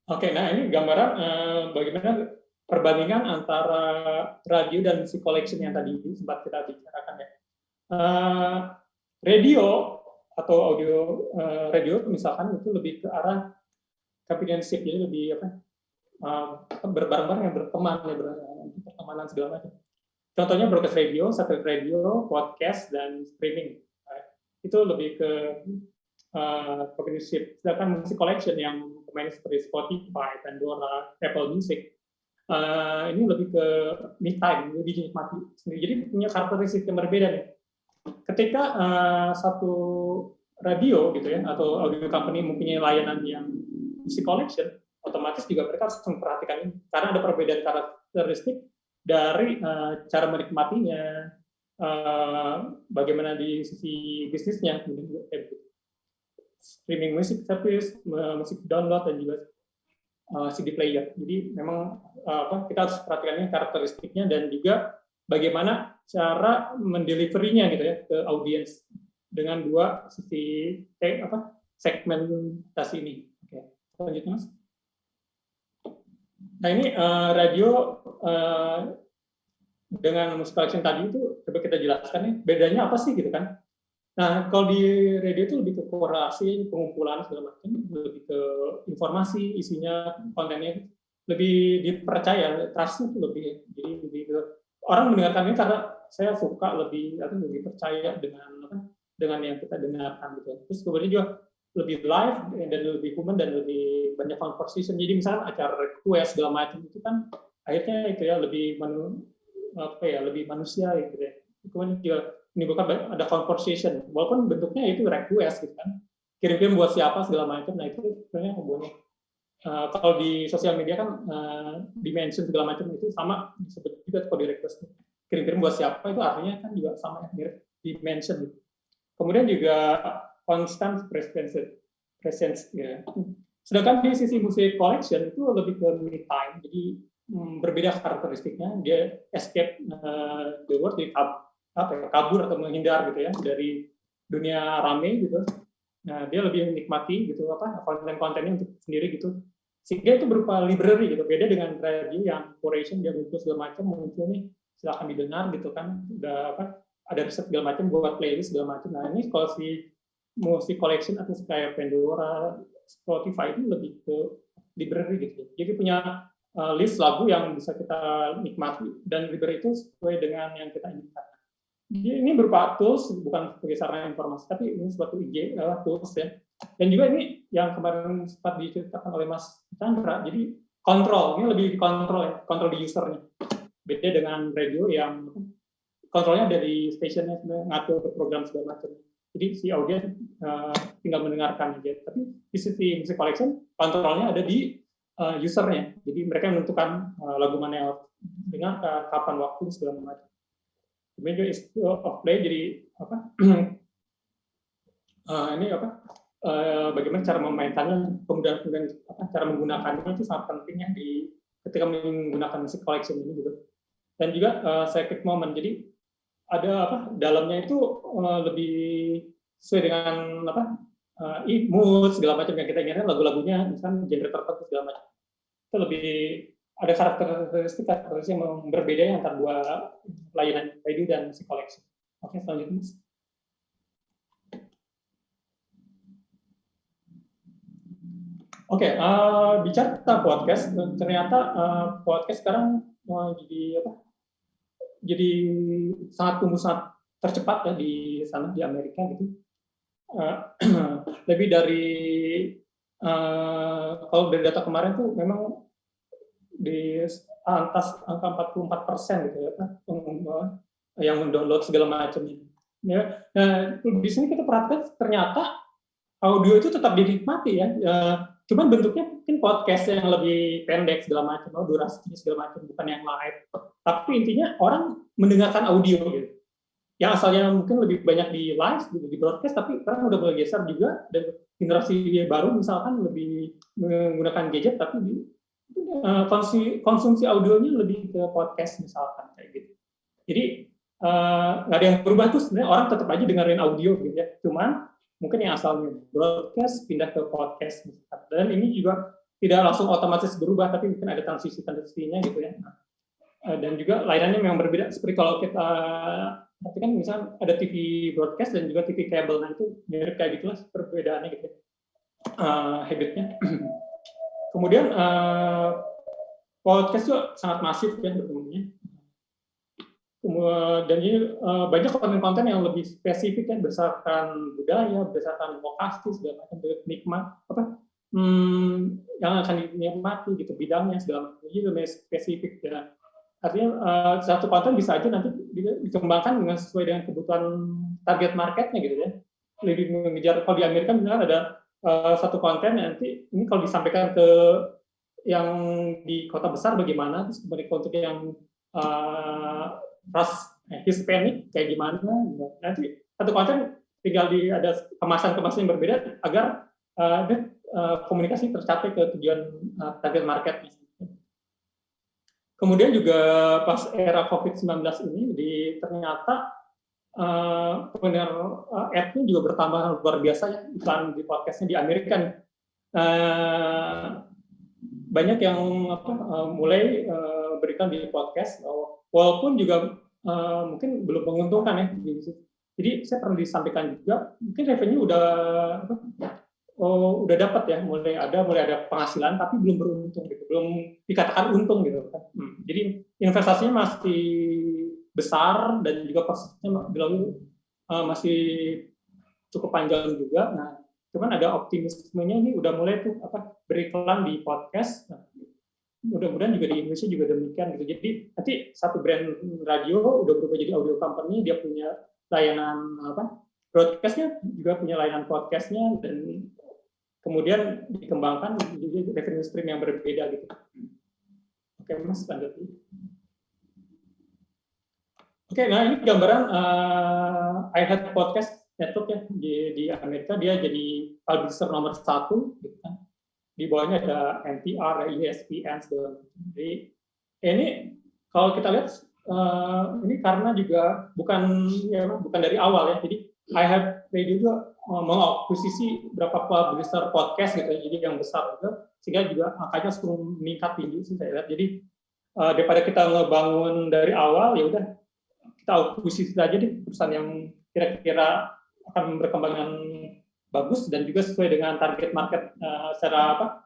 Oke, nah ini gambaran bagaimana perbandingan antara radio dan music collection yang tadi sempat kita bicarakan ya. Radio atau audio radio misalkan itu lebih ke arah companionship, jadi lebih berbareng-bareng yang berteman ya, pertemanan segala macam. Contohnya broadcast radio, satellite radio, podcast dan streaming. Itu lebih ke companionship. Sedangkan music collection yang pemain seperti Spotify, Pandora, Apple Music ini lebih ke me time, lebih dinikmati sendiri. Jadi punya karakteristik yang berbeda nih. Ketika satu radio gitu ya atau audio company mempunyai layanan yang music collection, otomatis juga mereka harus memperhatikan ini karena ada perbedaan karakteristik dari cara menikmatinya, bagaimana di sisi bisnisnya, streaming music service, musik download dan juga CD player. Jadi memang kita harus perhatikan karakteristiknya dan juga bagaimana cara mendeliverinya gitu ya ke audiens dengan dua sisi segmentasi ini. Oke, lanjut Mas. Nah ini radio dengan music collection tadi itu coba kita jelaskan nih bedanya apa sih gitu kan. Nah kalau di radio itu lebih ke kurasi, pengumpulan segala macam, lebih ke informasi, isinya, kontennya lebih dipercaya, trust itu lebih, jadi lebih ke orang mendengarkan ini karena saya suka lebih percaya dengan yang kita dengarkan gitu. Terus kemudian juga lebih live dan lebih human dan lebih banyak conversation. Jadi misalnya acara request segala macam itu kan akhirnya itu ya lebih lebih manusia gitu ya. Kemudian juga menimbulkan ada conversation walaupun bentuknya itu request gitu kan. Kirim-kirim buat siapa segala macam. Nah itu sebenarnya hubungannya. Kalau di sosial media kan dimension segala macam itu sama disebut juga kalau di request. Kirim-kirim buat siapa itu artinya kan juga sama mirip dimension. Kemudian juga constant presence ya. Sedangkan di sisi music collection itu lebih ke me time, jadi berbeda karakteristiknya. Dia escape the world, jadi kabur atau menghindar gitu ya dari dunia rame gitu. Nah dia lebih menikmati gitu konten-kontennya untuk sendiri gitu. Sehingga itu berupa library gitu. Beda dengan radio yang curation dia muncul segala macam, muncul nih silakan didengar gitu kan. Udah ada riset segala macam buat playlist segala macam. Nah ini kalau si music collection atau kayak Pandora, Spotify itu lebih ke library gitu. Jadi punya list lagu yang bisa kita nikmati dan library itu sesuai dengan yang kita inginkan. Jadi ini berupa tools, bukan sebagai sarana informasi, tapi ini suatu tools ya. Dan juga ini yang kemarin sempat diceritakan oleh Mas Chandra. Jadi kontrol, ini lebih dikontrol ya, kontrol di usernya. Beda dengan radio yang kontrolnya dari stationnya, ngatur program segala macam. Jadi si audiens tinggal mendengarkan aja. Tapi di sisi music collection, kontrolnya ada di usernya. Jadi mereka menentukan lagu mana yang dengarkan, kapan waktu segala macam. Kemudian juga of play, jadi ini bagaimana cara memainkannya, kemudian cara menggunakannya itu sangat penting ya ketika menggunakan musik collection ini gitu. Dan juga sacred moment, jadi ada dalamnya itu lebih sesuai dengan mood segala macam yang kita inginkan, lagu-lagunya misalnya genre tertentu segala macam, itu lebih ada karakteristik yang berbeda antara dua layanan radio dan musik collection. Oke, selanjutnya Mas. Oke, bicara tentang podcast, ternyata podcast sekarang jadi sangat tumbuh sangat tercepat ya di sana di Amerika gitu. Lebih dari kalau dari data kemarin tuh memang di atas angka 44% gitu ya, yang mendownload segala macamnya. Ya, nah, di sini kita perhatikan ternyata audio itu tetap dinikmati ya. Cuman bentuknya mungkin podcast yang lebih pendek segala macam, durasinya segala macam, bukan yang live. Tapi intinya orang mendengarkan audio gitu. Yang asalnya mungkin lebih banyak di live, di broadcast, tapi sekarang udah mulai geser juga, dan generasi baru misalkan lebih menggunakan gadget, tapi konsumsi audionya lebih ke podcast misalkan kayak gitu. Jadi nggak ada yang berubah tuh sebenarnya, orang tetap aja dengerin audio gitu ya. Cuman mungkin yang asalnya broadcast pindah ke podcast misalkan. Dan ini juga tidak langsung otomatis berubah, tapi mungkin ada transisinya gitu ya. Dan juga layanannya memang berbeda. Seperti kalau kita perhatikan misalnya ada TV broadcast dan juga TV kabel, nah itu mirip kayak gitulah perbedaannya gitu ya. Habitnya. Kemudian podcast juga sangat masif ya berkembangnya. Dan ini banyak konten-konten yang lebih spesifik kan, berdasarkan budaya, berdasarkan lokasi segala macam, nikmat yang akan dinikmati gitu, bidangnya segala macam, jadi lebih spesifik ya. Artinya satu konten bisa aja nanti dikembangkan dengan sesuai dengan kebutuhan target marketnya gitu ya. Lebih mengejar, kalau di Amerika misalnya ada satu konten nanti ini kalau disampaikan ke yang di kota besar bagaimana, terus kemudian untuk yang ras Hispanic kayak gimana, nanti satu konten tinggal ada kemasan-kemasan yang berbeda agar komunikasi tercapai ke tujuan target market. Kemudian juga pas era COVID-19 ini ternyata pendengar ad-nya juga bertambah luar biasa ya, iklan di podcastnya di Amerika nih. Banyak yang mulai berikan di podcast, walaupun juga mungkin belum menguntungkan ya. Jadi saya perlu disampaikan juga, mungkin revenue udah dapat ya, mulai ada penghasilan, tapi belum beruntung gitu, belum dikatakan untung gitu kan. Jadi investasinya masih besar dan juga prosesnya masih cukup panjang juga. Nah, cuman ada optimismenya ini udah mulai tuh beriklan di podcast. Nah, mudah-mudahan juga di Indonesia juga demikian gitu. Jadi nanti satu brand radio udah berubah jadi audio company, dia punya layanan broadcastnya, juga punya layanan podcastnya, dan kemudian dikembangkan jadi revenue stream yang berbeda gitu. Oke Mas, lanjut. Oke, nah ini gambaran iHeart Podcast Network ya di Amerika, dia jadi publisher nomor 1 gitu kan. Di bawahnya ada NPR, ESPN segala macam. Jadi ini kalau kita lihat ini karena juga bukan dari awal ya. Jadi iHeart Radio juga mengakuisisi beberapa publisher podcast gitu, jadi yang besar juga, sehingga juga angkanya selalu meningkat tinggi sih saya lihat. Jadi daripada kita ngebangun dari awal, ya udah kita akuisisi aja deh perusahaan yang kira-kira akan berkembang dengan bagus dan juga sesuai dengan target market secara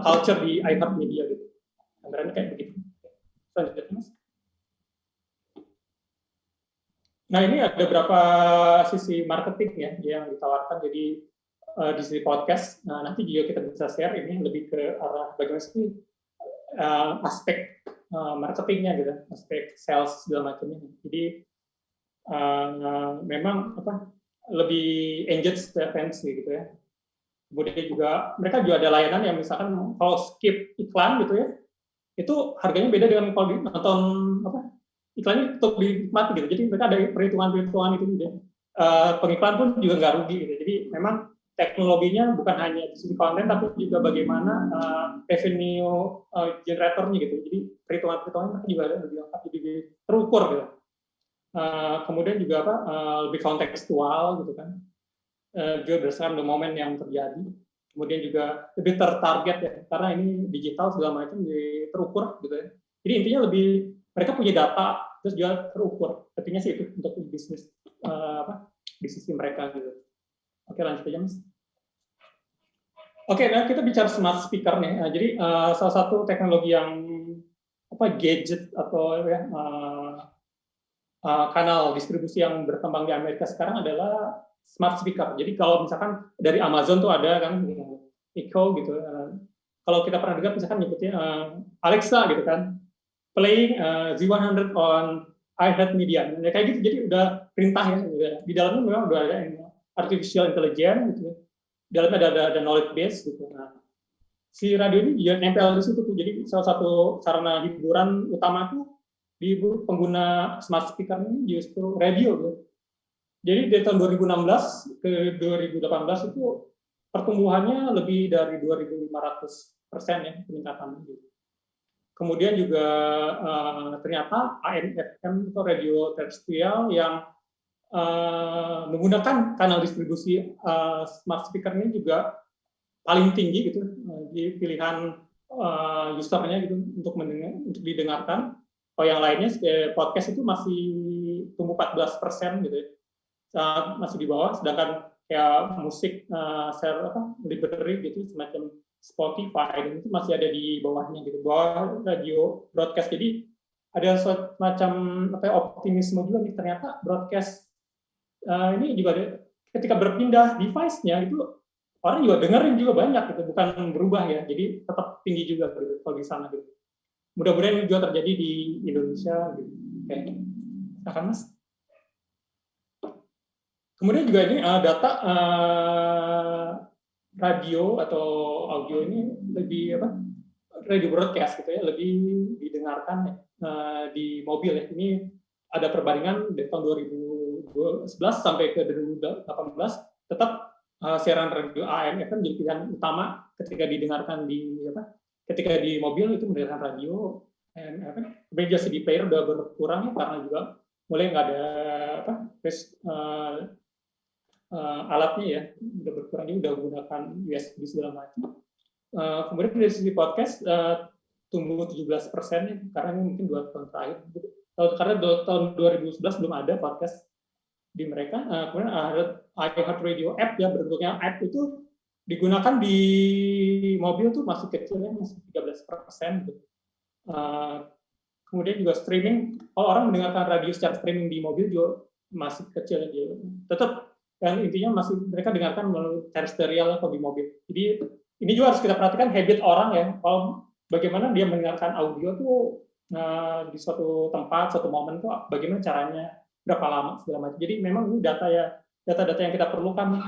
culture di iHeart Media gitu. Gambarannya kayak begitu. Selanjutnya Mas. Nah ini ada beberapa sisi marketing ya yang ditawarkan. Jadi di sisi podcast, nah, nanti juga kita bisa share ini lebih ke arah bagaimana sih aspek marketingnya gitu, aspek sales segala macamnya. Jadi memang lebih engage preferensi gitu ya. Kemudian juga mereka juga ada layanan yang misalkan kalau skip iklan gitu ya, itu harganya beda dengan kalau nonton iklannya untuk dinikmati gitu. Jadi mereka ada perhitungan itu gitu. Pengiklan pun juga nggak rugi gitu. Jadi memang teknologinya bukan hanya sisi konten, tapi juga bagaimana revenue generatornya gitu. Jadi perhitungan-perhitungan juga lebih lengkap, jadi terukur gitu. Kemudian juga lebih kontekstual gitu kan, juga berdasarkan momen yang terjadi. Kemudian juga lebih tertarget ya, karena ini digital segala macam terukur gitu ya. Jadi intinya lebih mereka punya data terus juga terukur. Artinya sih itu untuk bisnis bisnis mereka gitu. Oke, lanjut aja Mas. Oke, nah kita bicara smart speaker nih. Jadi salah satu teknologi yang gadget atau ya, kanal distribusi yang berkembang di Amerika sekarang adalah smart speaker. Jadi kalau misalkan dari Amazon tuh ada kan Echo gitu. Kalau kita pernah dengar misalkan nyebutnya Alexa gitu kan, playing Z100 on iHeartMedia. Ya, kayak gitu. Jadi udah perintah ya. Di dalamnya memang udah ada artificial intelligence gitu. Di dalamnya ada knowledge base gitu. Nah, si radio ini juga nempel di situ tuh. Jadi salah satu sarana hiburan utama tuh di pengguna smart speaker ini justru radio gitu. Jadi dari tahun 2016 ke 2018 itu pertumbuhannya lebih dari 2.500% ya peningkatannya. Gitu. Kemudian juga ternyata AM/FM atau radio terestrial yang menggunakan kanal distribusi smart speaker ini juga paling tinggi gitu di pilihan usernya gitu untuk didengarkan. Kalau yang lainnya podcast itu masih tumbuh 14% gitu ya. Masih di bawah, sedangkan kayak musik library gitu semacam Spotify dan itu masih ada di bawahnya gitu, bawah radio broadcast. Jadi ada semacam optimisme juga nih, ternyata broadcast ini juga ada, ketika berpindah device-nya itu orang juga dengerin juga banyak gitu, bukan berubah ya, jadi tetap tinggi juga gitu kalau di sana gitu. Mudah-mudahan ini juga terjadi di Indonesia gitu. Oke, silakan Mas. Kemudian juga ini data radio atau audio ini lebih radio broadcast gitu ya, lebih didengarkan di mobil ya. Ini ada perbandingan dari tahun 2011 sampai ke 2018 tetap siaran radio AM/FM jadi pilihan utama ketika didengarkan ketika di mobil itu mendengarkan radio AM/FM. Kemudian juga CD player udah berkurang ya, karena juga mulai nggak ada alatnya ya, udah berkurang, udah menggunakan USB segala macam. Kemudian dari sisi podcast tumbuh 17% ya, karena ini mungkin 2 tahun terakhir. Karena tahun 2011 belum ada podcast di mereka. Kemudian iHeartRadio app ya, bentuknya app itu digunakan di mobil tuh masih kecil ya, masih 13%. Gitu. Kemudian juga streaming, kalau orang mendengarkan radio secara streaming di mobil juga masih kecil ya, tetap dan intinya masih mereka dengarkan melalui terestrial atau di mobil. Jadi ini juga harus kita perhatikan habit orang ya, kalau bagaimana dia mendengarkan audio tuh di suatu tempat, suatu momen tuh bagaimana caranya, berapa lama segala macam. Jadi memang ini data-data yang kita perlukan,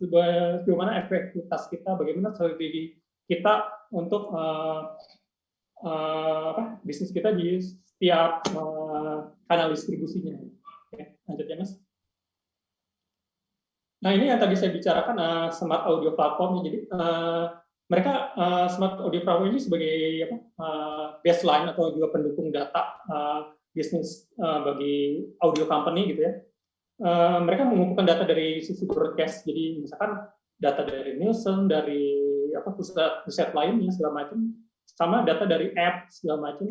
bagaimana efektivitas kita, bagaimana strategi kita untuk bisnis kita di setiap kanal distribusinya. Oke, lanjut ya Mas. Nah ini yang tadi saya bicarakan smart audio platform. Jadi mereka smart audio platform ini sebagai baseline atau juga pendukung data bisnis bagi audio company gitu ya. Mereka mengumpulkan data dari sisi broadcast. Jadi misalkan data dari Nielsen, dari pusat lainnya segala macam, sama data dari app segala macam,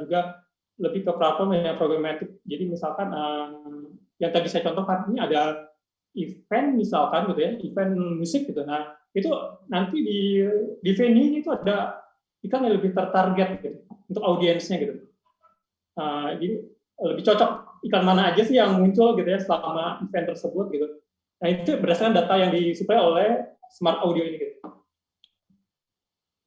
juga lebih ke platform yang programmatic. Jadi misalkan yang tadi saya contohkan ini ada event misalkan gitu ya, event musik gitu. Nah, itu nanti di venue itu ada iklan yang lebih tertarget gitu untuk audiensnya gitu. Jadi lebih cocok iklan mana aja sih yang muncul gitu ya selama event tersebut gitu. Nah, itu berdasarkan data yang disuplai oleh smart audio ini gitu.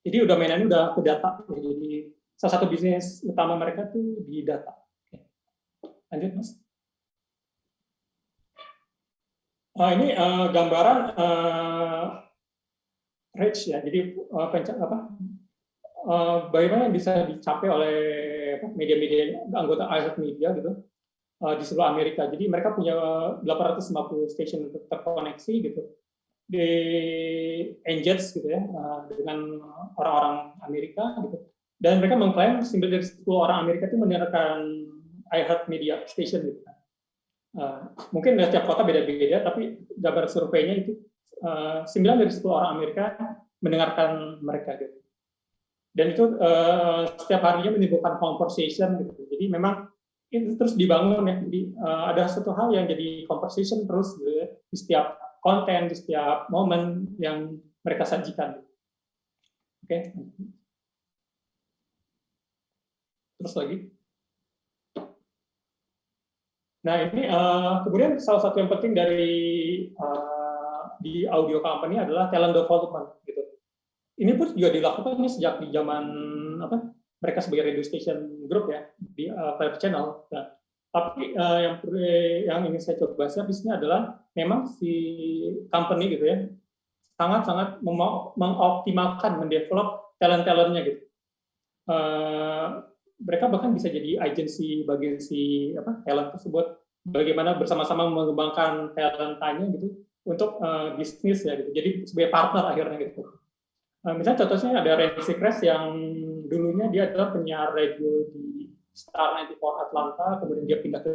Jadi udah mainannya udah ke data. Jadi salah satu bisnis utama mereka tuh di data. Oke. Lanjut Mas. Ini gambaran reach ya. Jadi bagaimana bisa dicapai oleh media-media anggota iHeartMedia gitu di seluruh Amerika. Jadi mereka punya 850 stasiun terkoneksi gitu. di engage gitu ya dengan orang-orang Amerika gitu. Dan mereka mengklaim 9 dari 10 orang Amerika itu mendengarkan iHeartMedia station gitu. Mungkin setiap kota beda-beda, tapi gambar surveinya itu 9 dari 10 orang Amerika mendengarkan mereka gitu. Dan itu setiap harinya menimbulkan conversation gitu. Jadi memang itu terus dibangun ya. Jadi ada satu hal yang jadi conversation terus gitu ya, di setiap konten, di setiap momen yang mereka sajikan. Oke. Terus lagi. Nah ini kemudian salah satu yang penting dari di audio company adalah talent development gitu. Ini pun juga dilakukan sejak di zaman mereka sebagai radio station group ya di Clear Channel. Nah, tapi yang ingin saya coba bahas di sini adalah memang si company gitu ya sangat-sangat mengoptimalkan, mendevelop talent-talentnya gitu. Mereka bahkan bisa jadi agensi bagi si talent tersebut, bagaimana bersama-sama mengembangkan talentanya gitu untuk bisnis ya gitu. Jadi sebagai partner akhirnya gitu. Misalnya contohnya ada Ryan Seacrest yang dulunya dia adalah penyiar radio di Star 94 Atlanta, kemudian dia pindah ke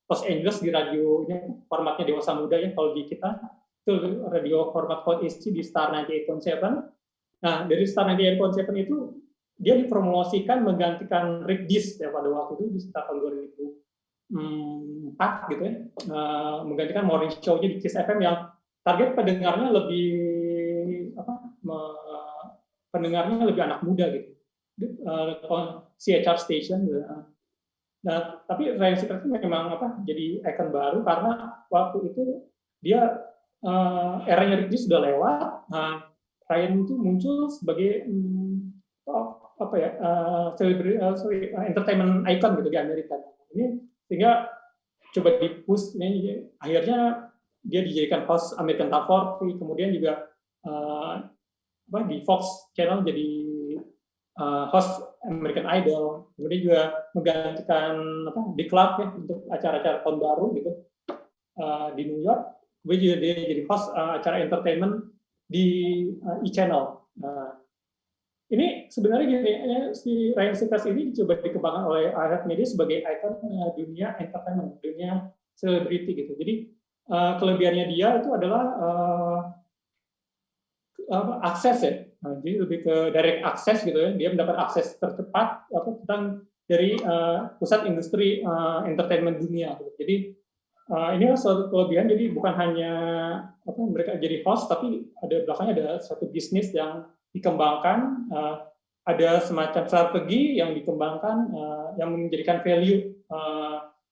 Los Angeles di radio ini formatnya dewasa muda ya kalau di kita itu radio format Code AC di Star 98.7. Nah dari Star 98.7 itu dia dipromosikan menggantikan Rick Dees ya pada waktu itu di sekitar tahun 2004 gitu ya, menggantikan morning show-nya di Kiss FM yang target pendengarnya lebih pendengarnya lebih anak muda gitu, CHR station. Nah, tapi Ryan Seacrest memang jadi ikon baru karena waktu itu dia eranya Rick Dees sudah lewat. Nah, Ryan itu muncul sebagai entertainment icon gitu di Amerika. Ini sehingga coba di-push ini akhirnya dia dijadikan host American Top 40, kemudian juga di Fox Channel jadi host American Idol, kemudian juga menggantikan di Club ya untuk acara-acara tahun baru gitu di New York. Kemudian juga dia jadi host acara entertainment di E-Channel. Ini sebenarnya gini, si Ryan Seacrest ini coba dikembangkan oleh iHeartMedia sebagai ikon dunia entertainment, dunia selebriti gitu. Jadi kelebihannya dia itu adalah akses ya, jadi lebih ke direct akses gitu ya. Dia mendapat akses tercepat tentang dari pusat industri entertainment dunia. Gitu. Jadi ini suatu kelebihan. Jadi bukan hanya mereka jadi host, tapi belakangnya ada satu bisnis yang dikembangkan, ada semacam strategi yang dikembangkan yang menjadikan value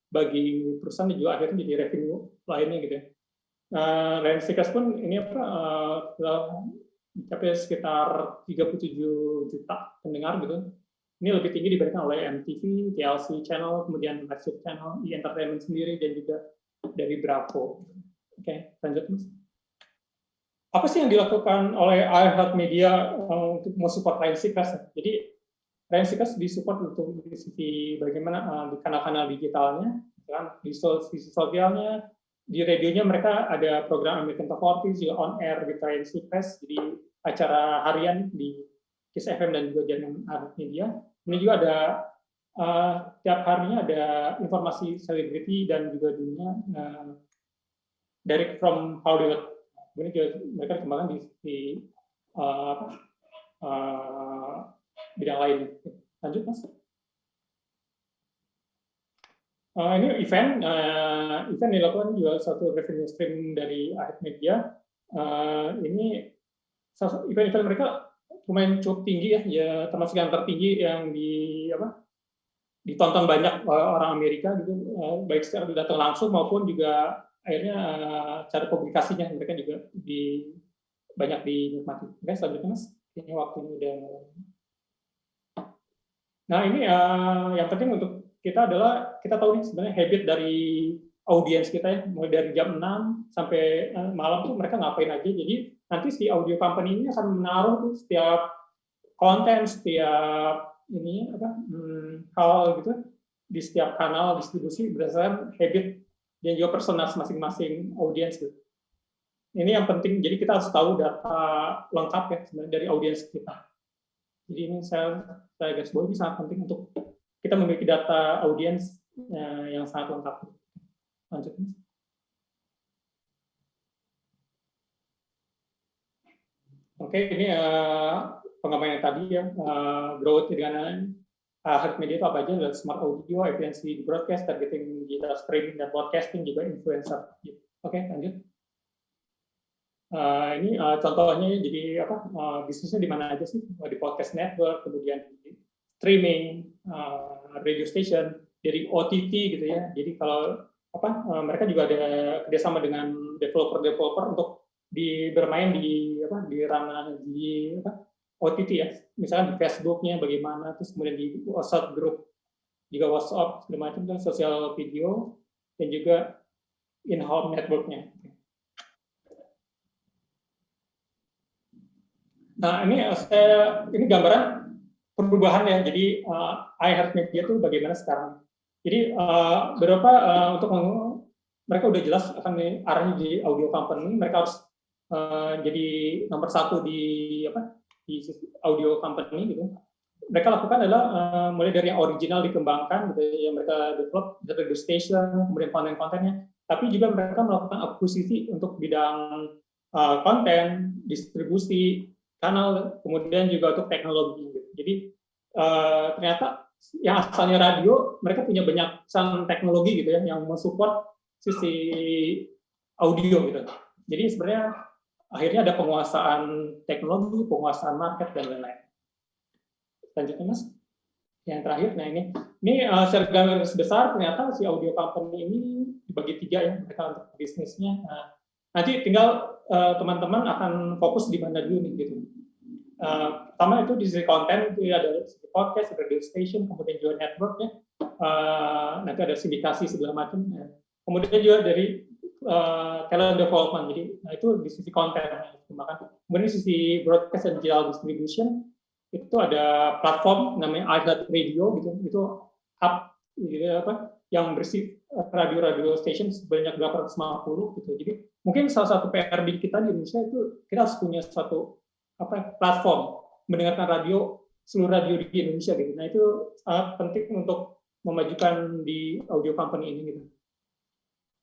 bagi perusahaan dan juga akhirnya jadi revenue lainnya gitu ya. Ryan Seacrest pun ini mencapai sekitar 37 juta pendengar gitu. Ini lebih tinggi dibandingkan oleh MTV, TLC Channel, kemudian Massive Channel, E-Entertainment sendiri, dan juga dari Bravo. Oke, lanjut Mas. Apa sih yang dilakukan oleh iHeartMedia untuk mensupport Ryan Seacrest? Jadi Ryan Seacrest disupport untuk di sisi bagaimana di kanal-kanal digitalnya, kan, di sisi sosialnya, di radionya mereka ada program American Top 40 juga on air di Ryan Seacrest, jadi acara harian di Kiss FM dan juga jaringan iHeartMedia. Ini juga ada tiap harinya ada informasi selebriti dan juga dunia direct from Hollywood. Kemudian juga mereka dikembangkan di bidang lain. Lanjut Mas. Ini event dilakukan juga satu revenue stream dari iHeartMedia. Ini event-event mereka lumayan cukup tinggi ya, termasuk yang tertinggi yang ditonton banyak orang Amerika gitu, baik secara datang langsung maupun juga akhirnya cara publikasinya mereka juga banyak dinikmati. Oke, selanjutnya Mas. Ini waktunya udah. Nah ini yang penting untuk kita adalah kita tahu nih sebenarnya habit dari audiens kita ya, mulai dari jam 6 sampai malam tuh mereka ngapain aja. Jadi nanti si audio company ini akan menaruh tuh setiap konten, setiap hal gitu di setiap kanal distribusi berdasarkan habit dan juga personas masing-masing audiens gitu. Ini yang penting. Jadi kita harus tahu data lengkap ya sebenarnya dari audiens kita. Jadi ini saya garis bawahi, ini sangat penting untuk kita memiliki data audiens yang sangat lengkap. Lanjut, Mas. Oke, ini pengembangan tadi ya, growth dengan hard media itu apa aja, adalah smart audio, efisiensi di broadcast, targeting digital streaming dan broadcasting, juga influencer. Oke, lanjut. Ini contohnya, jadi apa, bisnisnya di mana aja sih? Di podcast network, kemudian di streaming, radio station, dari OTT gitu ya. Jadi kalau apa, mereka juga ada kerjasama dengan developer untuk bermain di apa, di ranah di apa, OTT ya, misalnya di Facebooknya bagaimana, terus kemudian di WhatsApp group, juga WhatsApp segala macam, dan sosial video, dan juga in-home networknya. Nah ini gambaran perubahan ya. Jadi iHeartMedia itu bagaimana sekarang. Jadi beberapa untuk mereka udah jelas akan arahnya di audio company, mereka harus jadi nomor 1 di apa, di audio company gitu. Mereka lakukan adalah mulai dari yang original dikembangkan gitu, yang mereka develop radio station, kemudian konten-kontennya, tapi juga mereka melakukan akuisisi untuk bidang konten, distribusi, kanal, kemudian juga untuk teknologi gitu. Jadi ternyata yang asalnya radio, mereka punya banyak teknologi gitu ya, yang mensupport sisi audio gitu. Jadi sebenarnya akhirnya ada penguasaan teknologi, penguasaan market, dan lain-lain. Lanjutnya, Mas. Yang terakhir, nah ini secara garis besar ternyata si audio company ini dibagi 3 ya, mereka untuk bisnisnya. Nah, nanti tinggal teman-teman akan fokus di mana dulu nih gitu. Pertama itu di sisi konten, itu ada podcast, radio station, kemudian juga network ya. Nanti ada sindikasi segala macam. Ya. Kemudian juga dari talent development, jadi itu di sisi konten. Kemudian di sisi broadcast dan digital distribution itu ada platform namanya iHeartRadio gitu, itu up gitu, apa, yang bersih radio station sebanyak 850 gitu. Jadi mungkin salah satu PR kita di Indonesia itu kita harus punya satu apa, platform mendengarkan radio, seluruh radio di Indonesia gitu. Nah itu sangat penting untuk memajukan di audio company ini gitu.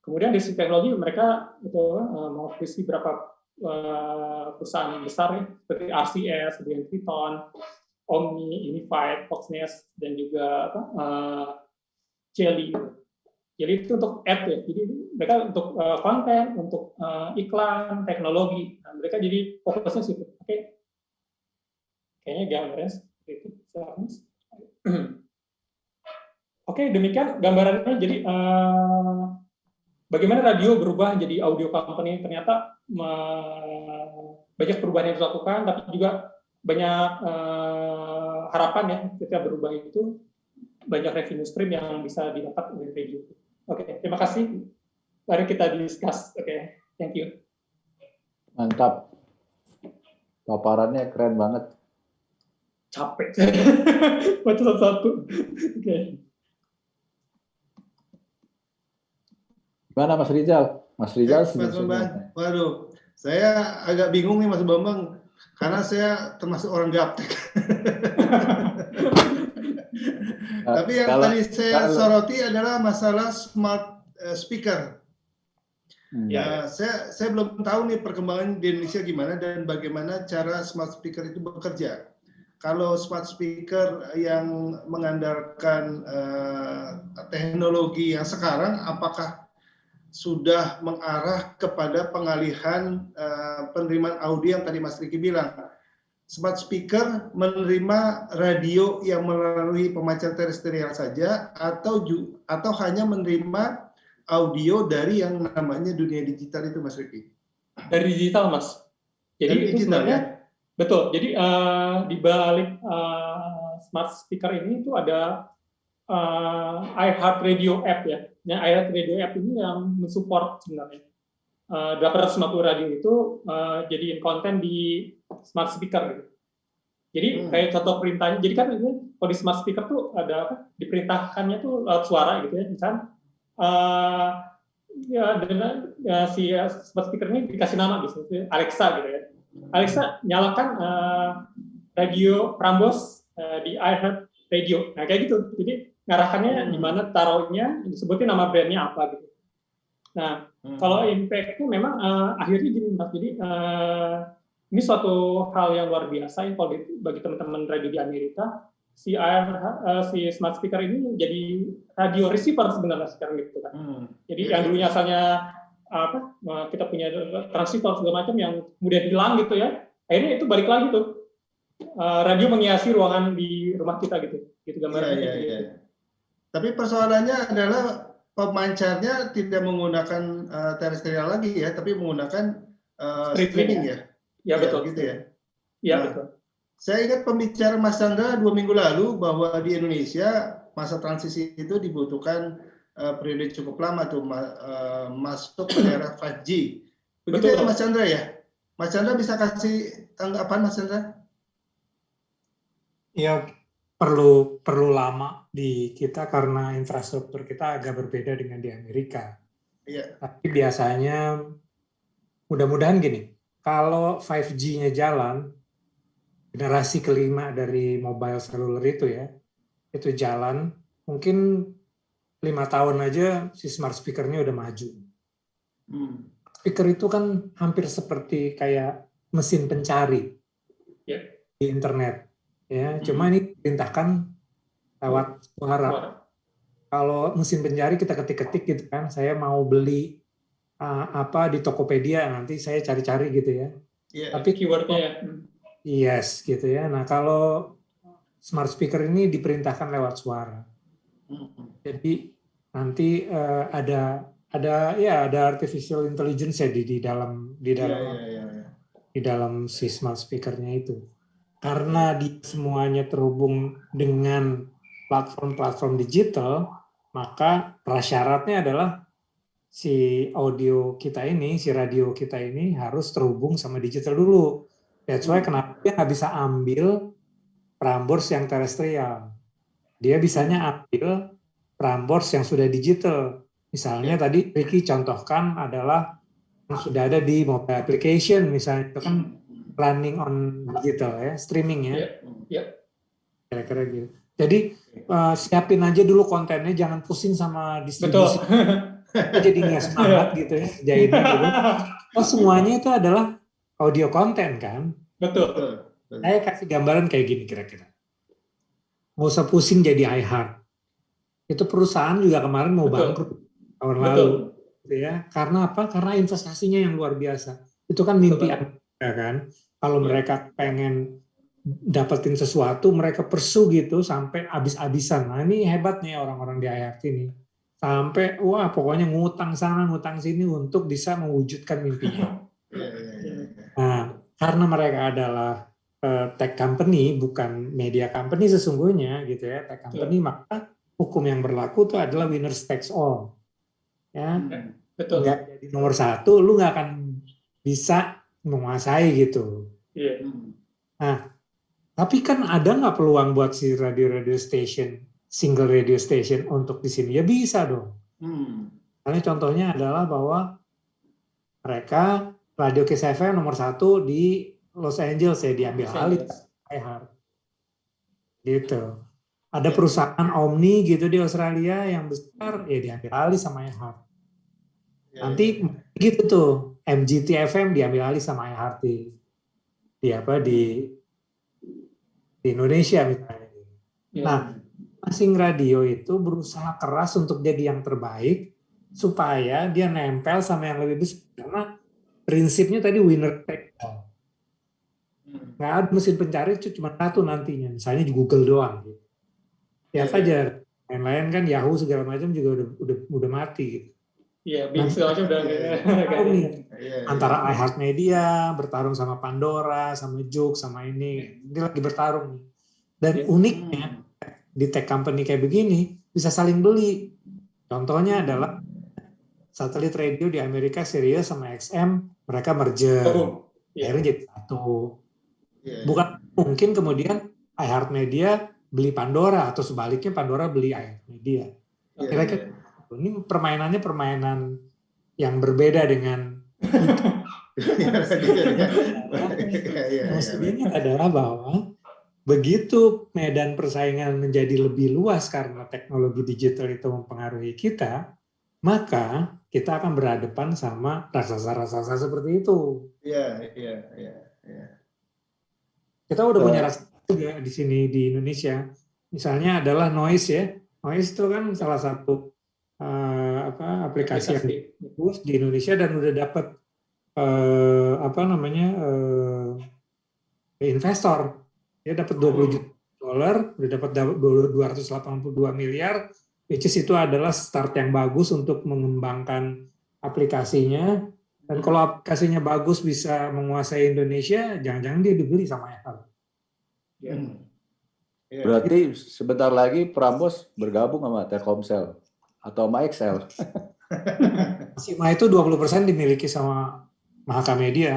Kemudian di sisi teknologi mereka itu mengakuisisi beberapa perusahaan besar ya, seperti RCS, kemudian Triton, Omni, Unified, Foxnest, dan juga Jelly. Jadi itu untuk ad ya. Jadi mereka untuk konten, untuk iklan, teknologi. Nah, mereka jadi fokusnya situ. Oke. Kayaknya gambarnya seperti itu. Oke, demikian gambarannya. Jadi bagaimana radio berubah jadi audio company, ternyata banyak perubahan yang dilakukan, tapi juga banyak harapan ya ketika berubah itu, banyak revenue stream yang bisa didapat dari radio. Oke, terima kasih. Mari kita discuss. Oke, thank you. Mantap. Paparannya keren banget. Capek. Baca satu-satu. Oke. Gimana Mas Rizal? Mas Rizal Mas Bambang, waduh, saya agak bingung nih Mas Bambang, karena saya termasuk orang gaptek. Tapi yang tadi saya soroti adalah masalah smart speaker. Ya, saya belum tahu nih perkembangan di Indonesia gimana dan bagaimana cara smart speaker itu bekerja. Kalau smart speaker yang mengandalkan teknologi yang sekarang, apakah sudah mengarah kepada pengalihan penerimaan audio yang tadi Mas Riki bilang. Smart speaker menerima radio yang melalui pemancar terestrial saja atau hanya menerima audio dari yang namanya dunia digital itu, Mas Riki? Dari digital, Mas. Jadi dari itu digital, sebenarnya ya? Betul. Jadi di balik smart speaker ini itu ada iHeartRadio app ya. Nah, iHeartRadio app ini yang mensupport sebenarnya 850 radio itu jadiin konten di smart speaker gitu. Jadi kayak contoh perintahnya. Jadi kan ini kalau di smart speaker tuh ada apa? Diperintahkannya tuh lewat suara gitu ya. Misalnya Ya, dengan si smart speaker ini dikasih nama biasanya Alexa gitu ya. Alexa, nyalakan radio Prambors di iHeart Radio. Nah, kayak gitu. Jadi ngarahkannya di mana taruhnya, disebutin nama brandnya apa gitu. Nah, kalau impact-nya memang akhirnya gini Mas. Jadi ini suatu hal yang luar biasa ya kalau bagi teman-teman radio di Amerika. Si smart speaker ini jadi radio receiver sebenarnya sekarang gitu kan. Jadi yang dulunya asalnya kita punya transistor segala macam yang kemudian hilang gitu ya. Akhirnya itu balik lagi tuh. Radio menghiasi ruangan di rumah kita gitu. Gitu gambarnya. Iya. Tapi persoalannya adalah pemancarnya tidak menggunakan terestrial lagi ya, tapi menggunakan streaming ya. Ya betul. Gitu ya. Iya betul. Saya ingat pembicaraan Mas Chandra 2 minggu lalu bahwa di Indonesia masa transisi itu dibutuhkan periode cukup lama tuh masuk ke era 5G. Begitu ya Mas Chandra ya? Mas Chandra bisa kasih tanggapan Mas Chandra? Ya perlu lama di kita karena infrastruktur kita agak berbeda dengan di Amerika. Iya. Tapi biasanya mudah-mudahan gini, kalau 5G-nya jalan, generasi kelima dari mobile cellular itu jalan, mungkin 5 tahun aja si smart speaker-nya udah maju. Speaker itu kan hampir seperti kayak mesin pencari di internet, ya. Cuma ini diperintahkan lewat suara. Kalau mesin pencari kita ketik-ketik gitu kan, saya mau beli apa di Tokopedia, nanti saya cari-cari gitu ya. Tapi keyword-nya ya. Yes, gitu ya. Nah, kalau smart speaker ini diperintahkan lewat suara. Jadi nanti ada artificial intelligence ya di dalam si smart speakernya itu. Karena semuanya terhubung dengan platform-platform digital, maka prasyaratnya adalah si audio kita ini, si radio kita ini harus terhubung sama digital dulu. That's why kenapa dia nggak bisa ambil Prambors yang terestrial. Dia bisanya ambil Prambors yang sudah digital. Misalnya tadi Ricky contohkan adalah yang sudah ada di mobile application, misalnya itu kan running on digital ya, streaming ya. Kira-kira gitu. Jadi siapin aja dulu kontennya, jangan pusing sama distribusi. Jadi nggak semangat gitu ya, kerjainnya dulu. Semuanya itu adalah audio konten kan? Betul. Saya kasih gambaran kayak gini kira-kira. Nggak usah pusing jadi iHeart. Itu perusahaan juga kemarin mau bangkrut tahun lalu. Gitu ya. Karena apa? Karena investasinya yang luar biasa. Itu kan mimpi Amerika kan. Kalau mereka pengen dapetin sesuatu, mereka pursue gitu sampai habis-habisan. Nah ini hebatnya orang-orang di iHeart ini. Sampai pokoknya ngutang sana, ngutang sini untuk bisa mewujudkan mimpinya. Nah, karena mereka adalah tech company, bukan media company sesungguhnya gitu ya, tech company, maka hukum yang berlaku itu adalah winners takes all. Ya, nggak jadi nomor satu, lu nggak akan bisa menguasai gitu. Nah, tapi kan ada nggak peluang buat si radio station, single radio station untuk di sini? Ya bisa dong. Karena contohnya adalah bahwa mereka Radio Kiss FM nomor 1 di Los Angeles ya diambil alih iHeart. Gitu. Ada perusahaan Omni gitu di Australia yang besar ya diambil alih sama iHeart. Nanti gitu tuh MGT FM diambil alih sama iHeart di Indonesia misalnya. Nah, masing radio itu berusaha keras untuk jadi yang terbaik supaya dia nempel sama yang lebih besar karena prinsipnya tadi winner take all. Nggak ada mesin pencari cuma satu nantinya, misalnya di Google doang. Gitu. Lihat aja, lain-lain kan Yahoo segala macam juga udah mati. Gitu. Iya, Bing segala macam udah. Antara iHeartMedia bertarung sama Pandora, sama Joox, sama ini, dia lagi bertarung. Dan uniknya di tech company kayak begini bisa saling beli. Contohnya adalah satelit radio di Amerika, Sirius sama XM, mereka merger. Akhirnya jadi satu. Bukan mungkin kemudian iHeartMedia beli Pandora atau sebaliknya Pandora beli iHeartMedia. Kira-kira ini permainannya permainan yang berbeda dengan mesti diingat adalah bahwa begitu medan persaingan menjadi lebih luas karena teknologi digital itu mempengaruhi kita, maka kita akan berhadapan sama raksasa-raksasa seperti itu. Iya. Kita udah punya raksasa juga di sini di Indonesia. Misalnya adalah Noise ya. Noise itu kan salah satu aplikasi yang bagus di Indonesia dan udah dapat investor. Dia dapat $20 juta, udah dapat 282 miliar, which is itu adalah start yang bagus untuk mengembangkan aplikasinya. Dan kalau aplikasinya bagus bisa menguasai Indonesia, jangan-jangan dia dibeli sama Apple. Berarti sebentar lagi Prambors bergabung sama Telkomsel atau sama XL. Sima itu 20% dimiliki sama Mahaka Media,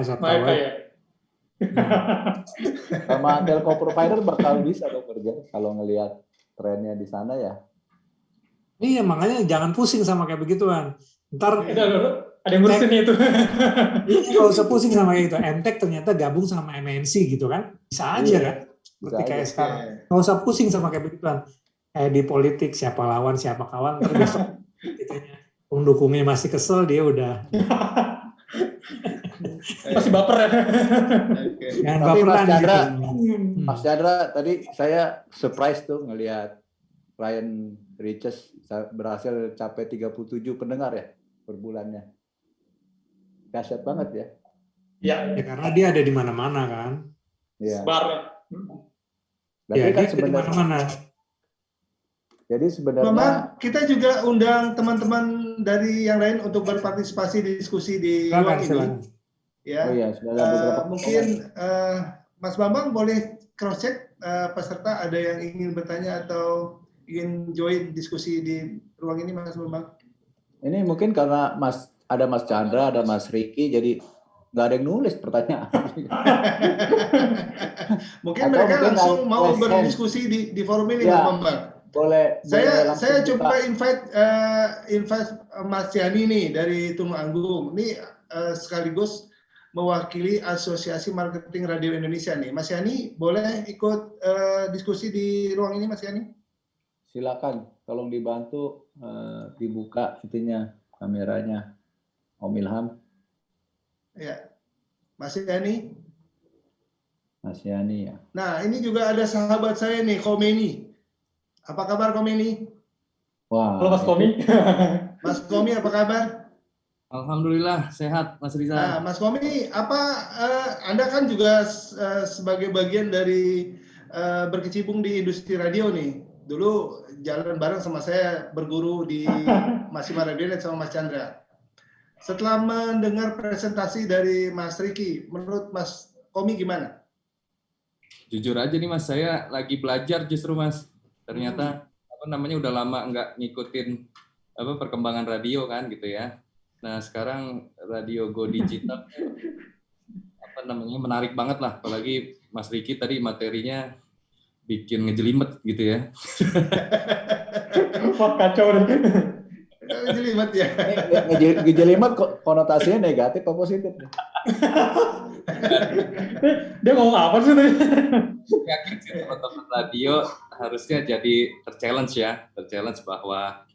Sama telco provider bakal bisa dong kerja kalau ngelihat trennya di sana ya. Iya, makanya jangan pusing sama kayak begituan. Ntar ada yang ngurusin itu. Iya, nggak usah pusing sama kayak gitu. Emtek ternyata gabung sama MNC gitu kan. Bisa aja kan. Seperti kayak sekarang. Nggak usah pusing sama kayak begituan. Kayak di politik, siapa lawan, siapa kawan. Ntar besok pendukungnya masih kesel, dia udah. Masih baper ya. Jangan Tapi baperan Mas Chandra, gitu. Mas Chandra tadi saya surprise tuh ngelihat Ryan Riches berhasil capai 37 pendengar ya per bulannya. Dahsyat banget ya. Ya, Karena dia ada di mana-mana kan. Iya. bar. Berarti Ya, kan dia ada di mana-mana. Jadi sebenarnya Memang kita juga undang teman-teman dari yang lain untuk berpartisipasi di diskusi di ruang ini. Ya. Oh iya, sudah ada beberapa mungkin Mas Bambang boleh cross check peserta ada yang ingin bertanya atau ingin join diskusi di ruang ini, Mas Bambang. Ini mungkin karena ada Mas Chandra, ada Mas Ricky, jadi nggak ada yang nulis pertanyaan. Mungkin Atau mereka mungkin langsung ada mau question. berdiskusi di forum ini, Ya. Mas Bambang. Boleh Saya langsung coba buka. invite Mas Yani nih dari Tulung Agung. Ini sekaligus mewakili Asosiasi Marketing Radio Indonesia nih. Mas Yani boleh ikut diskusi di ruang ini, Mas Yani? Silakan, tolong dibantu dibuka itunya kameranya, Om Ilham. Ya, Mas Yani. Mas Yani ya. Nah, ini juga ada sahabat saya nih, Komeni. Apa kabar Komeni? Wah. Halo Mas Komi. Mas Komi apa kabar? Alhamdulillah sehat Mas Rizal. Nah, Mas Komi, Anda kan juga sebagai bagian dari berkecimpung di industri radio nih. Dulu jalan bareng sama saya berguru di Masima Radionet sama Mas Chandra. Setelah mendengar presentasi dari Mas Ricky, menurut Mas Komi gimana? Jujur aja nih Mas, saya lagi belajar justru Mas. Ternyata udah lama nggak ngikutin perkembangan radio kan gitu ya. Nah sekarang radio go digital menarik banget lah, apalagi Mas Ricky tadi materinya bikin ngejelimet gitu ya. Wah kacau nih. Ngejelimet ya. Ngejelimet konotasinya negatif atau positif? Dia ngomong apa sih tadi? Yakin sih teman-teman radio harusnya jadi terchallenge bahwa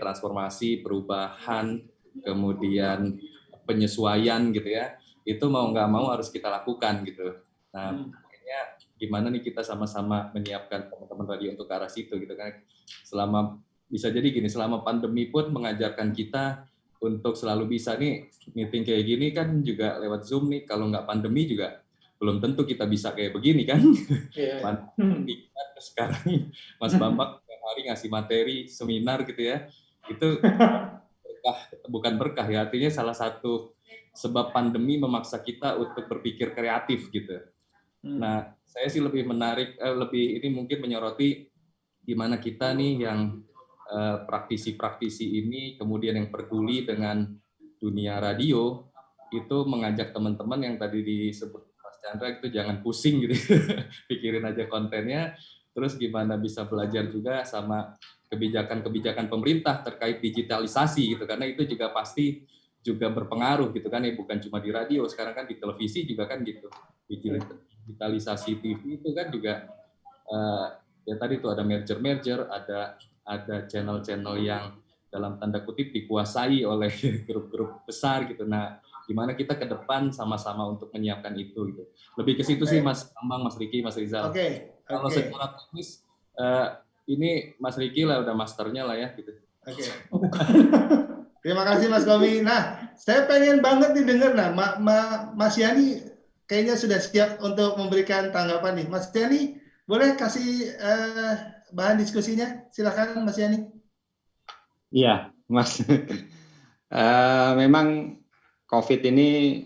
transformasi, perubahan, kemudian penyesuaian gitu ya, itu mau nggak mau harus kita lakukan gitu. Nah, makanya gimana nih kita sama-sama menyiapkan teman-teman radio untuk ke arah situ gitu kan. Selama pandemi pun mengajarkan kita untuk selalu bisa nih meeting kayak gini kan juga lewat Zoom nih. Kalau nggak pandemi juga belum tentu kita bisa kayak begini kan. Pandemi kan sekarang Mas Bambang tiap hari ngasih materi seminar gitu ya. Itu bukan berkah ya, artinya salah satu sebab pandemi memaksa kita untuk berpikir kreatif gitu. Nah, saya sih lebih mungkin menyoroti gimana kita nih yang praktisi-praktisi ini kemudian yang peduli dengan dunia radio itu mengajak teman-teman yang tadi disebut Mas Chandra itu jangan pusing gitu, pikirin aja kontennya, terus gimana bisa belajar juga sama kebijakan-kebijakan pemerintah terkait digitalisasi gitu, karena itu juga pasti juga berpengaruh gitu kan ya, bukan cuma di radio, sekarang kan di televisi juga kan gitu. Digitalisasi TV itu kan juga ya tadi tuh ada merger, ada channel-channel yang dalam tanda kutip dikuasai oleh grup-grup besar gitu. Nah, gimana kita ke depan sama-sama untuk menyiapkan itu gitu. Lebih ke situ sih Mas Bambang, Mas Riki, Mas Rizal. Kalau secara teknis ini Mas Riki lah udah masternya lah ya gitu. Terima kasih Mas Komi. Nah, saya pengen banget nih dengar Mas Yani kayaknya sudah siap untuk memberikan tanggapan nih. Mas Yani, boleh kasih bahan diskusinya? Silakan Mas Yani. Iya, Mas. Memang COVID ini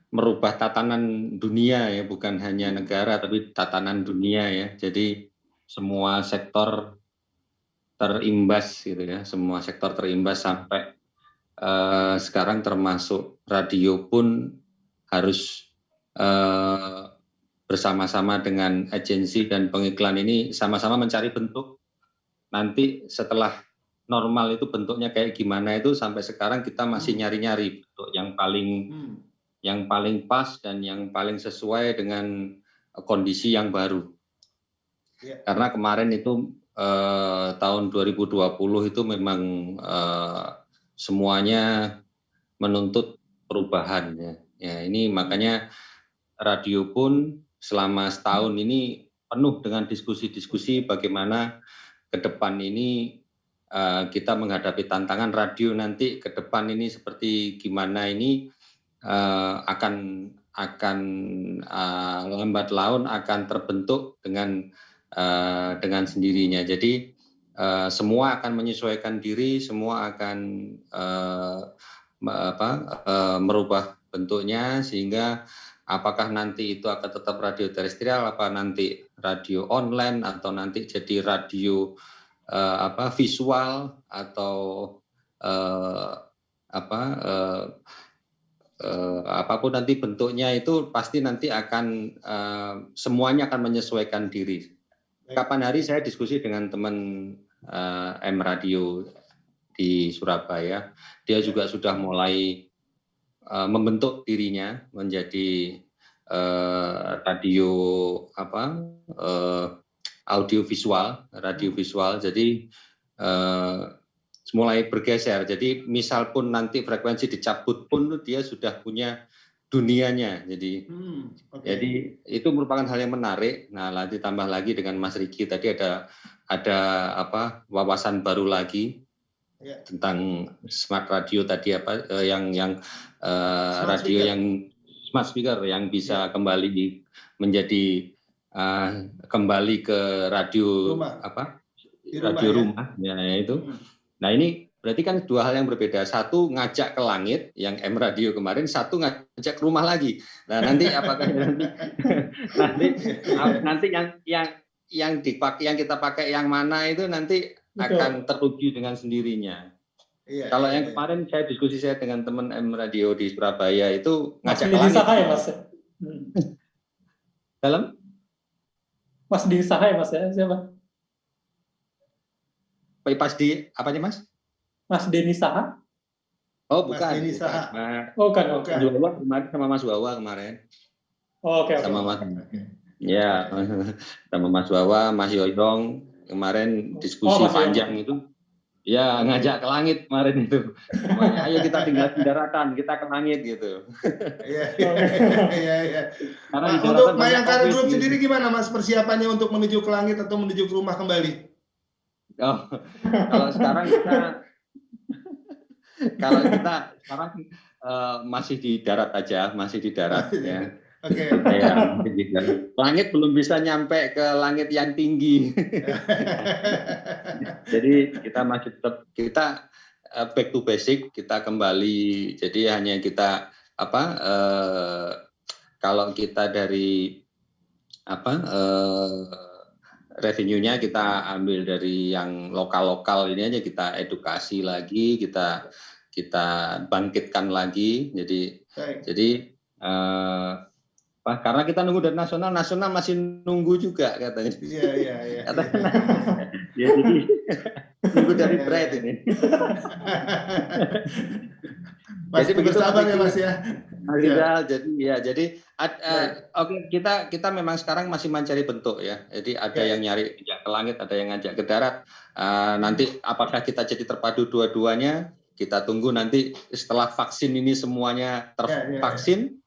merubah tatanan dunia ya, bukan hanya negara tapi tatanan dunia ya. Jadi semua sektor terimbas gitu ya, semua sektor terimbas sampai sekarang termasuk radio pun harus bersama-sama dengan agensi dan pengiklan ini sama-sama mencari bentuk. Nanti setelah normal itu bentuknya kayak gimana itu sampai sekarang kita masih nyari-nyari bentuk yang paling pas dan yang paling sesuai dengan kondisi yang baru. Karena kemarin itu tahun 2020 itu memang semuanya menuntut perubahan ya. Ya, ini makanya radio pun selama setahun ini penuh dengan diskusi-diskusi bagaimana ke depan ini kita menghadapi tantangan radio nanti ke depan ini seperti gimana ini akan lambat laun akan terbentuk dengan sendirinya. Jadi semua akan menyesuaikan diri, semua akan merubah bentuknya sehingga apakah nanti itu akan tetap radio terestrial, apa nanti radio online atau nanti jadi radio visual atau apapun nanti bentuknya itu pasti nanti akan semuanya akan menyesuaikan diri. Kapan hari saya diskusi dengan teman M Radio di Surabaya, dia juga sudah mulai membentuk dirinya menjadi radio audio visual, radio visual. Jadi mulai bergeser. Jadi misal pun nanti frekuensi dicabut pun dia sudah punya dunianya. Jadi jadi itu merupakan hal yang menarik. Nah, nanti tambah lagi dengan Mas Riki tadi ada wawasan baru lagi tentang smart radio tadi yang radio speaker. Yang smart speaker yang bisa kembali menjadi kembali ke radio rumah. Radio rumah ya itu. Nah, ini berarti kan dua hal yang berbeda. Satu ngajak ke langit yang M Radio kemarin, satu ngajak ke rumah lagi. Nah, nanti apakah nanti yang dipakai, yang kita pakai yang mana itu nanti akan teruji dengan sendirinya. Kalau yang kemarin saya diskusi dengan teman M Radio di Surabaya itu ngajak ke langit. Ya, Mas. Dalam? Mas di Sahay, Mas ya, siapa? Pas di apanya, Mas? Mas Denny Saha? Oh, bukan. Mas Denny Saha. Bukan. Kemarin sama Mas Wawa kemarin. Oh, oke. Sama Mas. Ya, sama Mas Wawa, Mas Yoyong kemarin diskusi panjang itu. Ya, ngajak ke langit kemarin itu. Semuanya, ayo kita tinggal di daratan, kita ke langit gitu. Iya. Untuk Mayangkara Group sendiri gimana, Mas, persiapannya untuk menuju ke langit atau menuju ke rumah kembali? Oh, kalau kita sekarang masih di darat aja, masih di darat ya. Oke. Ya, langit belum bisa nyampe ke langit yang tinggi. Jadi kita masih tetap back to basic, kita kembali. Jadi hanya kita kalau kita dari revenue-nya kita ambil dari yang lokal-lokal ini aja, kita edukasi lagi, kita bangkitkan lagi. Jadi Karena kita nunggu dari nasional masih nunggu juga katanya. Iya. Ya, jadi nunggu dari Bright ini. Mas, jadi begitu sabar ya Mas ya. Oke, kita memang sekarang masih mencari bentuk ya. Jadi ada yang nyari ngajak ke langit, ada yang ngajak ke darat. Nanti apakah kita jadi terpadu dua-duanya? Kita tunggu nanti setelah vaksin ini semuanya tervaksin.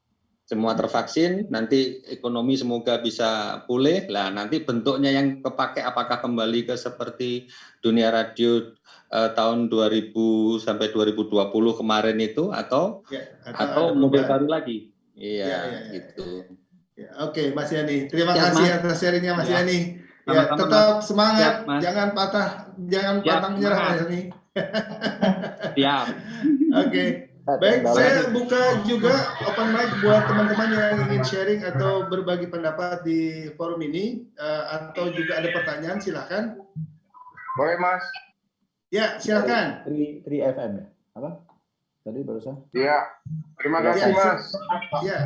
Semua tervaksin, nanti ekonomi semoga bisa pulih. Lah nanti bentuknya yang kepakai apakah kembali ke seperti dunia radio tahun 2000 sampai 2020 kemarin itu atau model baru lagi. Iya, gitu. Ya, Oke, Mas Yani. Terima kasih atas sharingnya Mas Yani. Ya, tetap semangat, jangan patah menyerah Mas Yani. Siap. Oke. Baik, saya buka juga open mic buat teman-teman yang ingin sharing atau berbagi pendapat di forum ini, atau juga ada pertanyaan, silakan. Boleh, Mas. Ya, silakan. 3FM ya? Apa? Tadi barusan? Iya, terima kasih, Mas. Ya.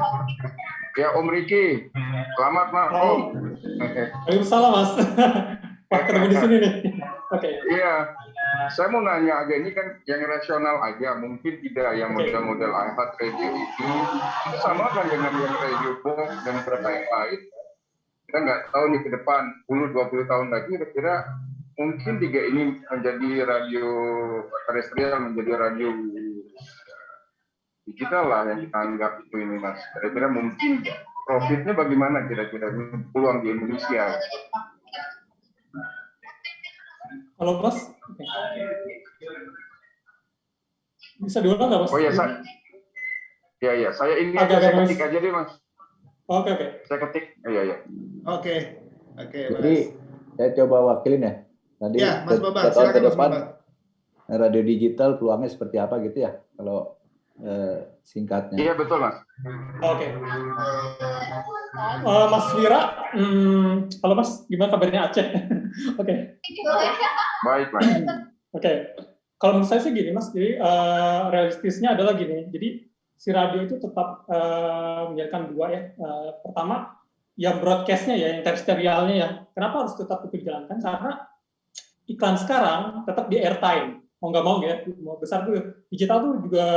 Ya, Om Riki. Selamat, Mas. Om. Waalaikumsalam, Mas. Pak ketemu di sini nih. Oke. Iya. Saya mau nanya aja, ini kan yang rasional aja, mungkin tidak yang model-model iPad radio itu sama kan dengan yang radio box dan beberapa yang lain. Kita nggak tahu nih ke depan 10-20 tahun lagi kira-kira mungkin tiga ini menjadi radio terestrial, menjadi radio digital lah yang kita anggap itu ini Mas. Kira-kira mungkin profitnya bagaimana kira-kira peluang di Indonesia? Halo Mas, bisa diulang nggak Mas? Oh ya, saya ini saya ketik aja deh Mas. Oke. Saya ketik, iya. Oke. Jadi saya coba wakilin ya. Tadi ya, Mas Babang, tahun ke Mas depan Babang. Radio digital peluangnya seperti apa gitu ya? Kalau singkatnya. Iya betul Mas. Oke. Mas Wira, halo Mas, gimana kabarnya Aceh? Oke. Baik. Oke. Kalau menurut saya sih gini Mas, jadi realistisnya adalah gini. Jadi si radio itu tetap menjalankan dua ya. Pertama, yang broadcast-nya ya, yang terestrialnya ya. Kenapa harus tetap itu dijalankan? Karena iklan sekarang tetap di airtime. Mau nggak mau ya, mau besar tuh digital tuh juga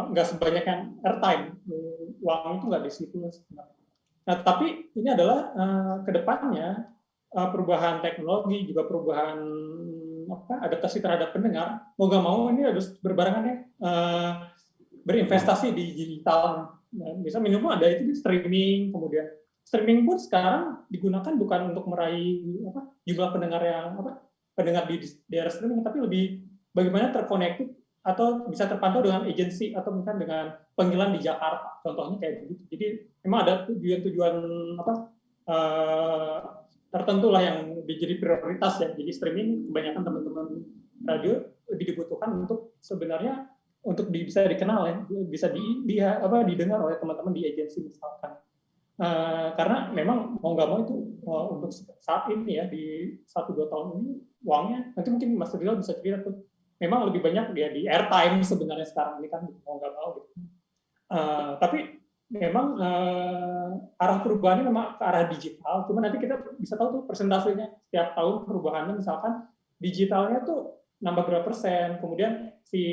nggak sebanyak yang airtime, uang itu nggak di situ sebenarnya. Nah, tapi ini adalah kedepannya perubahan teknologi juga perubahan adaptasi terhadap pendengar. Mau nggak mau ini harus berbarengan berinvestasi di digital. Nah, bisa minimal ada itu di streaming, kemudian streaming pun sekarang digunakan bukan untuk meraih jumlah pendengar yang pendengar di daerah streaming, tapi lebih bagaimana terkonektif atau bisa terpantau dengan agensi atau mungkin dengan panggilan di Jakarta, contohnya kayak begitu. Jadi memang ada tujuan-tujuan tertentu lah yang menjadi prioritas ya. Jadi streaming kebanyakan teman-teman radio lebih dibutuhkan untuk sebenarnya untuk bisa dikenal ya, bisa didengar oleh teman-teman di agensi misalkan. Karena memang mau nggak mau itu untuk saat ini ya di 1-2 tahun ini uangnya nanti mungkin Mas Rizal bisa cerita tuh. Memang lebih banyak dia di airtime sebenarnya sekarang ini kan mau nggak mau gitu. Tapi memang arah perubahannya memang ke arah digital. Cuma nanti kita bisa tahu tuh persentasenya setiap tahun perubahannya. Misalkan digitalnya tuh nambah berapa persen, kemudian si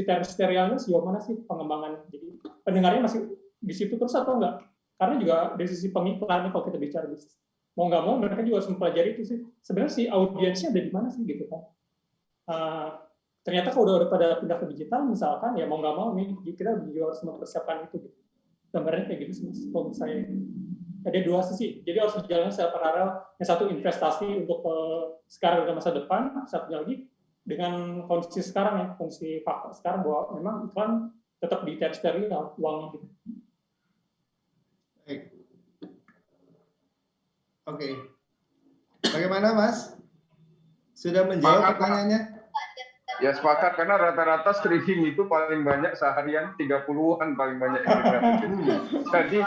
terestrialnya sejauh mana sih pengembangan. Jadi pendengarnya masih di situ terus atau enggak? Karena juga dari sisi pengiklannya kalau kita bicara bisnis, mau nggak mau mereka juga harus mempelajari itu sih. Sebenarnya si audiensnya ada di mana sih gitu kan? Ternyata kalau udah pada pindah ke digital misalkan ya mau nggak mau nih kita juga harus mempersiapkan itu gitu. Gambarnya kayak gitu sih kalau saya ada dua sisi jadi harus berjalan secara paralel. Yang satu investasi untuk sekarang dan masa depan, satunya lagi dengan kondisi sekarang ya, kondisi fakta sekarang bahwa memang iklan tetap di terestrial uangnya gitu. Baik. Oke. Bagaimana Mas? Sudah menjawab pertanyaannya? Ya sepakat, karena rata-rata streaming itu paling banyak seharian 30-an paling banyak. Jadi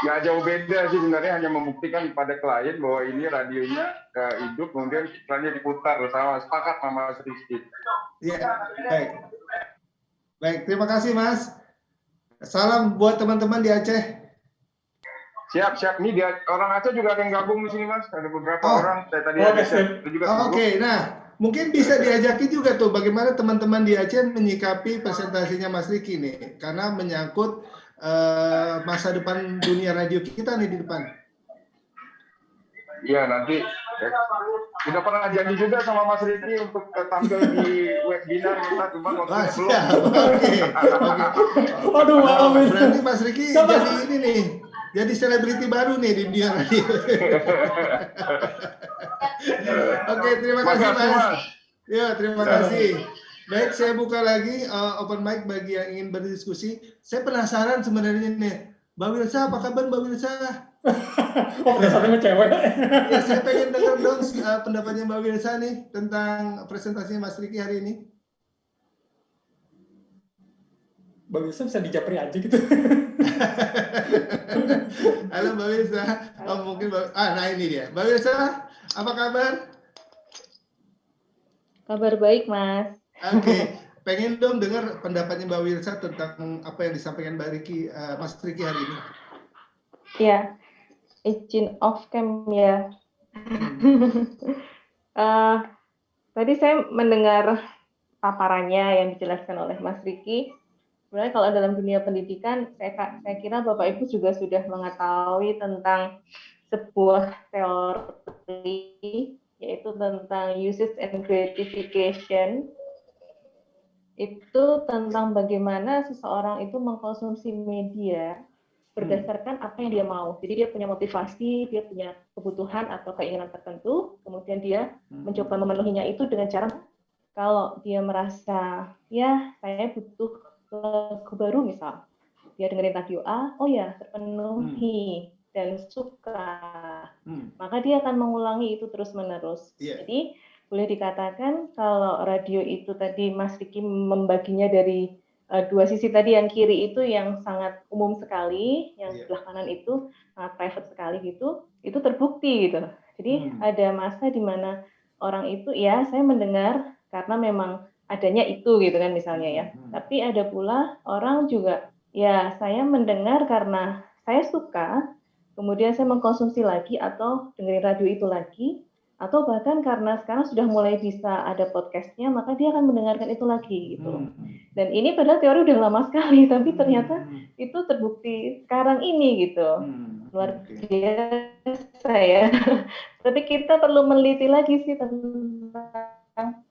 nggak jauh beda sih sebenarnya, hanya membuktikan pada klien bahwa ini radionya hidup, kemudian iklannya diputar bersama. Sepakat sama Mas Rizky. Iya, baik. Baik, terima kasih Mas. Salam buat teman-teman di Aceh. Siap. Nih dia orang Aceh juga ada yang gabung di sini, Mas. Ada beberapa orang. Saya tadi ada juga. Oke. Nah, mungkin bisa diajaki juga tuh bagaimana teman-teman di Aceh menyikapi presentasinya Mas Riki nih, karena menyangkut masa depan dunia radio kita nih di depan. Iya, nanti udah pernah janji juga sama Mas Riki untuk tampil di webinar kita, cuma waktu belum. Oke. Aduh, berarti Mas Riki jadi ini nih. Jadi selebriti baru nih di dunia radio. Oke, terima kasih Mas. Ya, terima kasih. Baik, saya buka lagi open mic bagi yang ingin berdiskusi. Saya penasaran sebenarnya nih, Mbak Wilsa, apa kabar Mbak Wilsa? Oh, penasarannya cewek. Ya, saya pengen dengar dong pendapatnya Mbak Wilsa nih tentang presentasinya Mas Riki hari ini. Mbak Wilsa bisa dijapri aja gitu. Halo Mbak Wilsa. Oh, mungkin nah ini dia. Mbak Wilsa, apa kabar? Kabar baik, Mas. Oke. Pengen dong dengar pendapatnya Mbak Wilsa tentang apa yang disampaikan Mas Riki hari ini. Ya, izin off cam ya. Tadi saya mendengar paparannya yang dijelaskan oleh Mas Riki. Sebenarnya kalau dalam dunia pendidikan, saya kira Bapak Ibu juga sudah mengetahui tentang sebuah teori, yaitu tentang usage and gratification. Itu tentang bagaimana seseorang itu mengkonsumsi media berdasarkan apa yang dia mau. Jadi dia punya motivasi, dia punya kebutuhan atau keinginan tertentu, kemudian dia mencoba memenuhinya itu dengan cara, kalau dia merasa, ya saya butuh lagu baru misal, dia dengerin radio A, oh ya terpenuhi dan suka, maka dia akan mengulangi itu terus-menerus. Jadi boleh dikatakan kalau radio itu tadi Mas Riki membaginya dari dua sisi tadi, yang kiri itu yang sangat umum sekali, yang sebelah kanan itu sangat private sekali gitu, itu terbukti gitu. Jadi ada masa di mana orang itu, ya saya mendengar karena memang adanya itu gitu kan misalnya ya. Tapi ada pula orang juga, ya saya mendengar karena saya suka, kemudian saya mengkonsumsi lagi atau dengerin radio itu lagi, atau bahkan karena sekarang sudah mulai bisa ada podcastnya, maka dia akan mendengarkan itu lagi gitu. Dan ini padahal teori udah lama sekali, tapi ternyata itu terbukti sekarang ini gitu. Luar biasa ya. Tapi kita perlu meneliti lagi sih tentang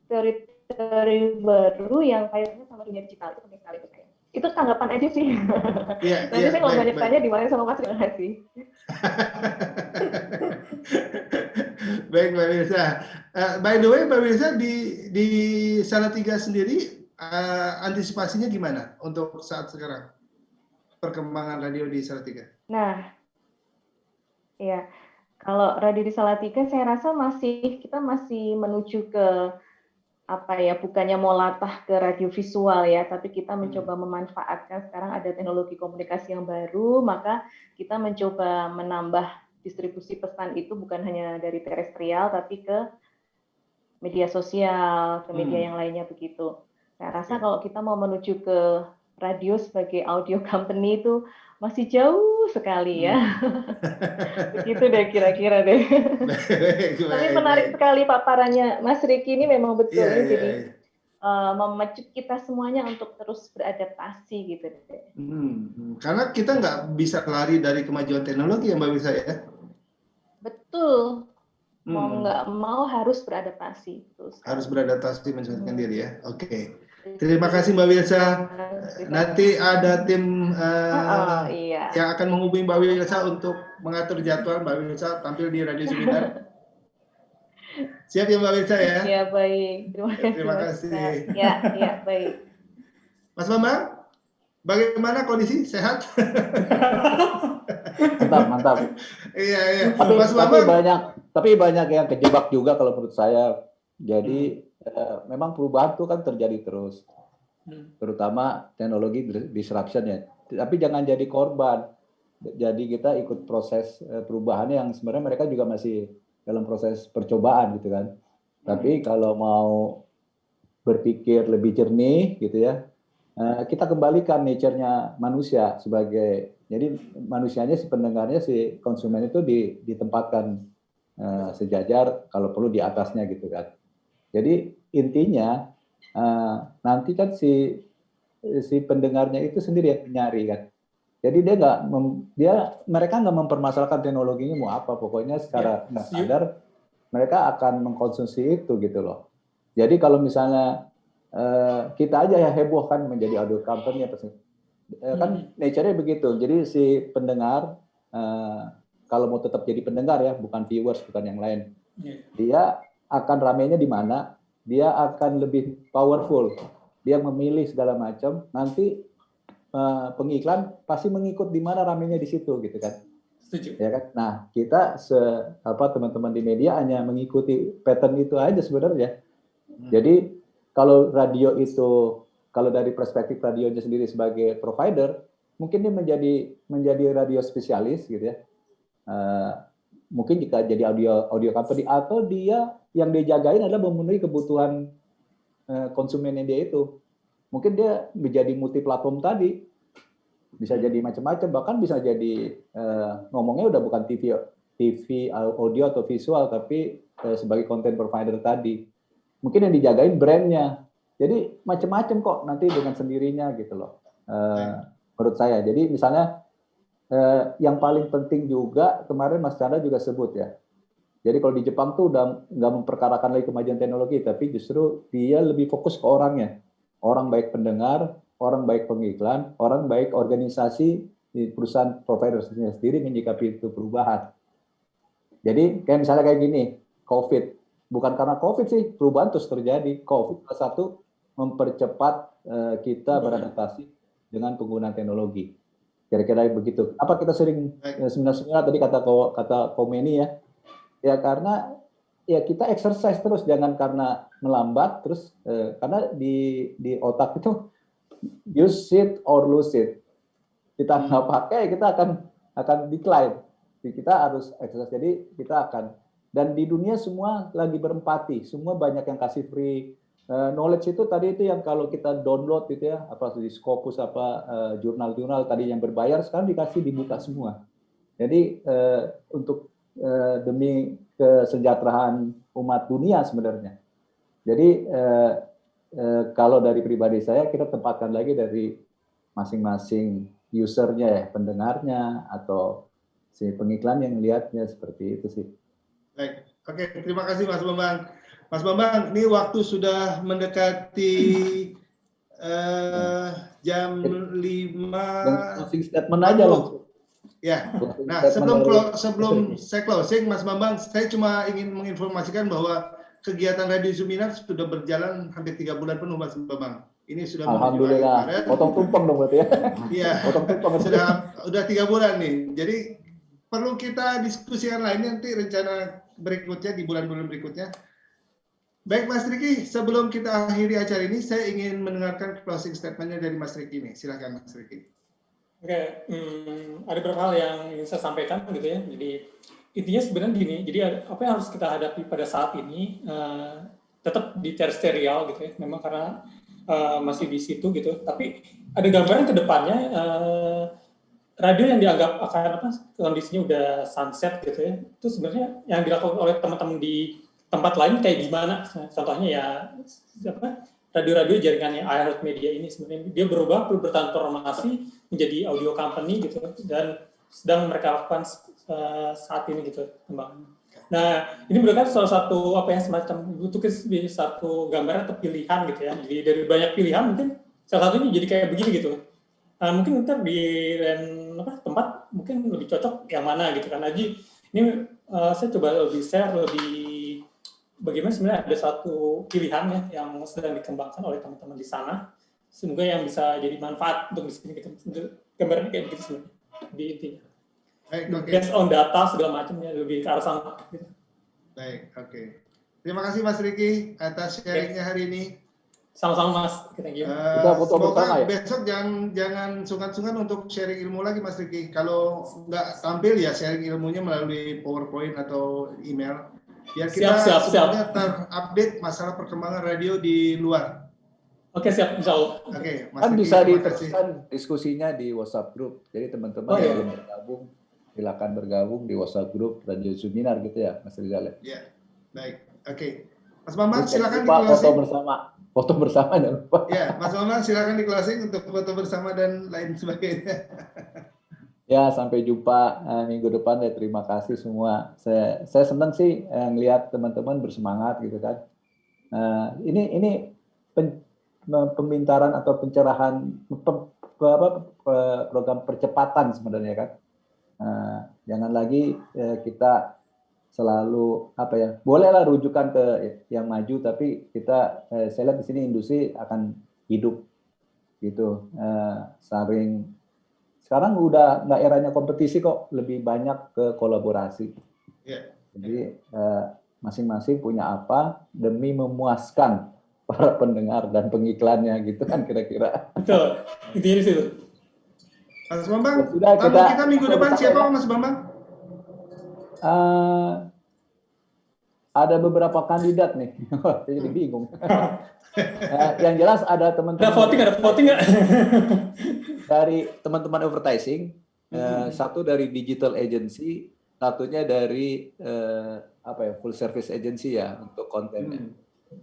teori baru yang kaitannya sama dunia digital, itu penting sekali itu saya. Itu tanggapan aja sih. Nanti saya kalau banyak tanya dimana sama Mas, terima kasih. Baik Mbak Wilsa. By the way Mbak Wilsa, di Salatiga sendiri antisipasinya gimana untuk saat sekarang perkembangan radio di Salatiga? Nah, ya kalau radio di Salatiga saya rasa kita masih menuju ke apa ya, bukannya mau latah ke radio visual ya, tapi kita mencoba memanfaatkan sekarang ada teknologi komunikasi yang baru, maka kita mencoba menambah distribusi pesan itu bukan hanya dari terestrial tapi ke media sosial, ke media yang lainnya begitu. Saya rasa kalau kita mau menuju ke radio sebagai audio company itu masih jauh sekali ya. Begitu deh kira-kira deh. Tapi menarik sekali paparannya Mas Riki ini, memang betul jadi memacu kita semuanya untuk terus beradaptasi gitu deh. Karena kita nggak bisa lari dari kemajuan teknologi ya Mbak Wilsa ya. Betul. Mau nggak mau harus beradaptasi. Harus beradaptasi, menyesuaikan diri ya. Oke. Terima kasih Mbak Wilsa. Nanti ada tim yang akan menghubungi Mbak Wilsa untuk mengatur jadwal Mbak Wilsa tampil di Radio Seminar. Siap ya Mbak Wilsa ya? Ya baik. Terima kasih. Ya baik. Mas Bambang, bagaimana kondisi? Sehat? Mantap. Iya. Mas Bambang. Tapi banyak yang kejebak juga kalau menurut saya. Jadi memang perubahan itu kan terjadi terus, terutama teknologi disruption ya. Tapi jangan jadi korban. Jadi kita ikut proses perubahannya yang sebenarnya mereka juga masih dalam proses percobaan gitu kan. Tapi kalau mau berpikir lebih jernih gitu ya, kita kembalikan nature-nya manusia sebagai, jadi manusianya, si pendengarnya, si konsumen itu ditempatkan sejajar, kalau perlu di atasnya gitu kan. Jadi intinya nanti kan si pendengarnya itu sendiri yang nyari kan. Jadi mereka nggak mempermasalahkan teknologinya mau apa, pokoknya secara nggak sadar mereka akan mengkonsumsi itu gitu loh. Jadi kalau misalnya kita aja ya heboh kan menjadi audio company kan nature-nya begitu. Jadi si pendengar kalau mau tetap jadi pendengar ya, bukan viewers, bukan yang lain, dia akan ramenya di mana, dia akan lebih powerful, dia memilih segala macam. Nanti pengiklan pasti mengikut di mana ramenya di situ gitu kan. Setuju. Ya kan. Nah kita teman-teman di media hanya mengikuti pattern itu aja sebenarnya. Jadi kalau radio itu, kalau dari perspektif radionya sendiri sebagai provider, mungkin dia menjadi radio spesialis gitu ya. Mungkin jika jadi audio company, atau dia yang dijagain adalah memenuhi kebutuhan konsumennya dia itu. Mungkin dia menjadi multi platform tadi, bisa jadi macam-macam, bahkan bisa jadi ngomongnya udah bukan TV audio atau visual, tapi sebagai content provider tadi. Mungkin yang dijagain brandnya. Jadi macam-macam kok nanti dengan sendirinya gitu loh. Menurut saya. Jadi misalnya yang paling penting juga kemarin Mas Chandra juga sebut ya. Jadi kalau di Jepang tuh udah nggak memperkarakan lagi kemajuan teknologi, tapi justru dia lebih fokus ke orangnya. Orang baik pendengar, orang baik pengiklan, orang baik organisasi di perusahaan provider sendiri menyikapi itu perubahan. Jadi kayak misalnya kayak gini, COVID. Bukan karena COVID sih, perubahan terus terjadi. COVID salah satu mempercepat kita beradaptasi dengan penggunaan teknologi. Kira-kira begitu. Apa kita sering seminar tadi kata Komeni ya? Ya karena ya kita exercise terus, jangan karena melambat terus karena di otak itu use it or lose it. Kita nggak pakai, kita akan decline. Jadi kita harus exercise. Jadi kita akan, dan di dunia semua lagi berempati, semua banyak yang kasih free knowledge itu tadi itu yang kalau kita download gitu ya, apa di Scopus jurnal-jurnal tadi yang berbayar sekarang dibuka semua. Jadi untuk demi kesejahteraan umat dunia sebenarnya. Jadi kalau dari pribadi saya, kita tempatkan lagi dari masing-masing usernya ya, pendengarnya atau si pengiklan yang lihatnya, seperti itu sih. Baik, oke, terima kasih Mas Bambang. Mas Bambang, ini waktu sudah mendekati jam 5. Closing statement aja loh. Ya, nah sebelum saya closing, Mas Bambang, saya cuma ingin menginformasikan bahwa kegiatan Radio Seminar sudah berjalan hampir 3 bulan penuh, Mas Bambang. Ini sudah alhamdulillah. Potong tumpeng dong berarti ya. Iya. Potong tumpeng. Sudah 3 bulan nih. Jadi perlu kita diskusikan lainnya nanti rencana berikutnya di bulan-bulan berikutnya. Baik Mas Riki, sebelum kita akhiri acara ini, saya ingin mendengarkan closing statement-nya dari Mas Riki nih. Silakan Mas Riki. Oke, ada beberapa hal yang ingin saya sampaikan gitu ya. Jadi intinya sebenarnya gini, jadi apa yang harus kita hadapi pada saat ini tetap di terestrial gitu ya. Memang karena masih di situ gitu. Tapi ada gambaran ke depannya. Radio yang dianggap akan kondisinya udah sunset gitu ya, itu sebenarnya yang dilakukan oleh teman-teman di tempat lain kayak gimana? Contohnya ya radio-radio jaringannya iHeart Media ini sebenarnya dia bertransformasi menjadi audio company gitu, dan sedang mereka lakukan saat ini gitu kembangannya. Nah ini merupakan salah satu semacam butuh satu gambaran atau pilihan gitu ya. Jadi dari banyak pilihan mungkin salah satunya jadi kayak begini gitu. Mungkin ntar di tempat mungkin lebih cocok yang mana gitu kan. Jadi ini saya coba lebih share lebih bagaimana sebenarnya ada satu pilihan ya yang sedang dikembangkan oleh teman-teman di sana. Semoga yang bisa jadi manfaat untuk di sini gitu. Gambarannya kayak begitu sebenarnya di intinya. Baik, okay. Based on data segala macamnya lebih ke arah sana gitu. Baik, oke. Terima kasih Mas Riki atas sharingnya hari ini. Sama-sama Mas, thank you. Semoga besok jangan sungkan-sungkan untuk sharing ilmu lagi Mas Riki. Kalau nggak tampil ya sharing ilmunya melalui PowerPoint atau email. Biar kita sebenarnya terupdate masalah perkembangan radio di luar. Oke, siap, insya Allah. Oke, Mas Kan Riki, bisa terima kasih. diteruskan diskusinya di WhatsApp group. Jadi teman-teman yang belum bergabung, silakan bergabung di WhatsApp group Radio Seminar gitu ya, Mas Rizal. Ya, baik. Oke, Mas Bambang Terus silakan di lupa foto closing. bersama. Foto bersama jangan lupa. Ya, Mas Bambang silakan di closing untuk foto bersama dan lain sebagainya. Ya, sampai jumpa minggu depan ya. Terima kasih semua. Saya senang sih ngelihat teman-teman bersemangat gitu kan. Ini pembintaran atau pencerahan program percepatan sebenarnya kan. Jangan lagi kita selalu bolehlah rujukan ke yang maju, tapi kita saya lihat di sini industri akan hidup gitu. Sekarang udah nggak eranya kompetisi kok, lebih banyak ke kolaborasi. Jadi masing-masing punya apa demi memuaskan para pendengar dan pengiklannya gitu kan kira-kira. Betul, intinya di situ. Mas Bambang, Sudah, kita minggu depan siapa Mas Bambang? Ada beberapa kandidat nih, jadi bingung. Yang jelas ada teman-teman. Ada voting nggak? Dari teman-teman advertising, satu dari digital agency, satunya dari full service agency ya untuk kontennya.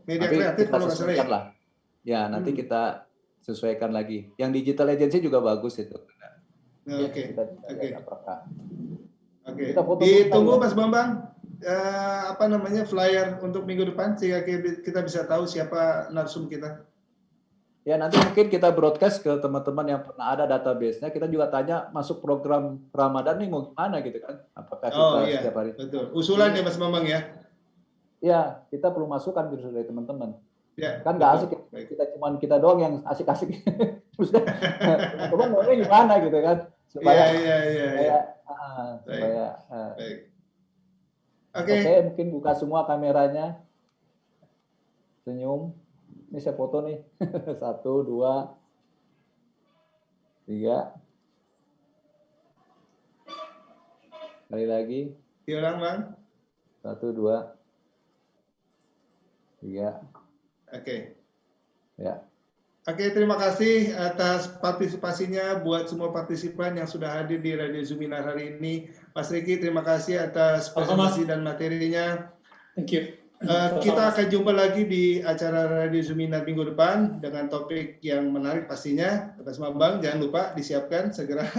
Media Tapi kreatif kita kalau nggak salah ya. sesuaikan lah. Ya, nanti kita sesuaikan lagi. Yang digital agency juga bagus itu. Oke. Kita foto Ditunggu dulu, Mas Bambang flyer untuk minggu depan sehingga kita bisa tahu siapa narsum kita. Ya, nanti mungkin kita broadcast ke teman-teman yang pernah ada database-nya. Kita juga tanya masuk program Ramadan nih mau gimana gitu kan? Apakah kita setiap hari? Betul. Usulan ya Mas Bambang ya. Ya, kita perlu masukan gitu dari teman-teman. Ya, kan nggak asik kita doang yang asik-asik. Teman-teman maunya gimana gitu kan? Supaya Oke, mungkin buka semua kameranya. Senyum. Ini saya foto nih. 1, 2, 3. Kali lagi. Diulang, Bang. 1, 2, 3. Oke. Ya. Oke, terima kasih atas partisipasinya buat semua partisipan yang sudah hadir di Radio Seminar hari ini. Mas Riki, terima kasih atas presentasi dan materinya. Thank you. Kita akan jumpa lagi di acara Radio Seminar minggu depan dengan topik yang menarik pastinya. Mas Bambang, jangan lupa disiapkan segera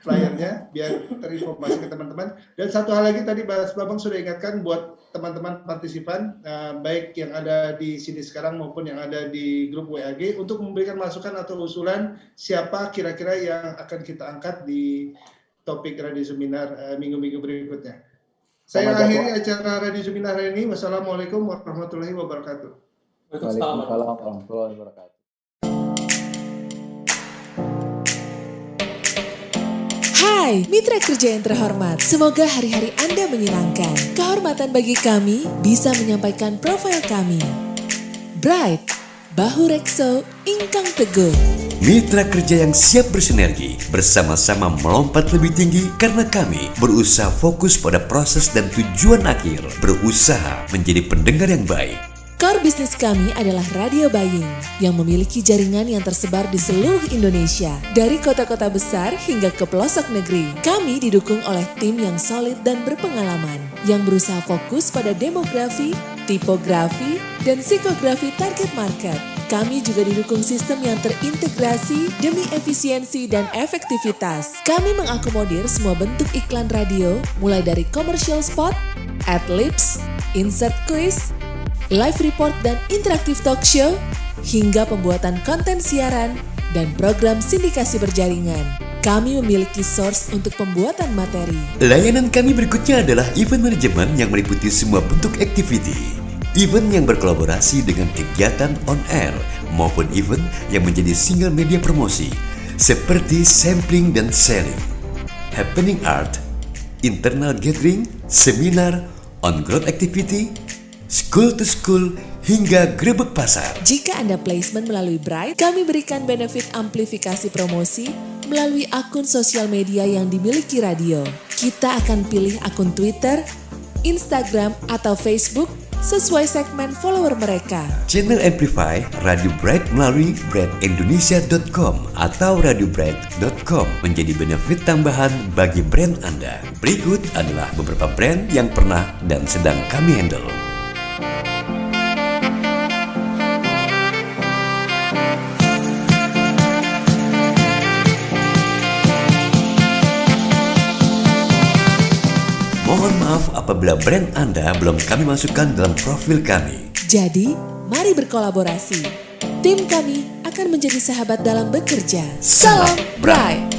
flyernya biar terinformasi ke teman-teman. Dan satu hal lagi tadi Mas Bambang sudah ingatkan buat teman-teman partisipan, baik yang ada di sini sekarang maupun yang ada di grup WAG, untuk memberikan masukan atau usulan siapa kira-kira yang akan kita angkat di topik Radio Seminar minggu-minggu berikutnya. Saya akhiri acara Radio Seminar hari ini. Wassalamualaikum warahmatullahi wabarakatuh. Waalaikumsalam warahmatullahi wabarakatuh. Hai, mitra kerja yang terhormat. Semoga hari-hari Anda menyenangkan. Kehormatan bagi kami bisa menyampaikan profil kami. Bright, Bahu Rekso, Ingkang Teguh. Mitra kerja yang siap bersinergi, bersama-sama melompat lebih tinggi karena kami berusaha fokus pada proses dan tujuan akhir, berusaha menjadi pendengar yang baik. Core bisnis kami adalah radio buying yang memiliki jaringan yang tersebar di seluruh Indonesia, dari kota-kota besar hingga ke pelosok negeri. Kami didukung oleh tim yang solid dan berpengalaman, yang berusaha fokus pada demografi, tipografi, dan psikografi target market. Kami juga didukung sistem yang terintegrasi demi efisiensi dan efektivitas. Kami mengakomodir semua bentuk iklan radio, mulai dari commercial spot, ad-libs, insert quiz, live report dan interaktif talk show, hingga pembuatan konten siaran dan program sindikasi berjaringan. Kami memiliki source untuk pembuatan materi. Layanan kami berikutnya adalah event management yang meliputi semua bentuk activity. Event yang berkolaborasi dengan kegiatan on air maupun event yang menjadi single media promosi seperti sampling dan selling, happening art, internal gathering, seminar, on-ground activity, school to school, hingga grebek pasar. Jika Anda placement melalui Bright, kami berikan benefit amplifikasi promosi melalui akun sosial media yang dimiliki radio. Kita akan pilih akun Twitter, Instagram, atau Facebook sesuai segmen follower mereka. Channel Amplify Radio Bright melalui brightindonesia.com atau radiobright.com menjadi benefit tambahan bagi brand Anda. Berikut adalah beberapa brand yang pernah dan sedang kami handle. Mohon maaf apabila brand Anda belum kami masukkan dalam profil kami. Jadi, mari berkolaborasi. Tim kami akan menjadi sahabat dalam bekerja. Salam Bright!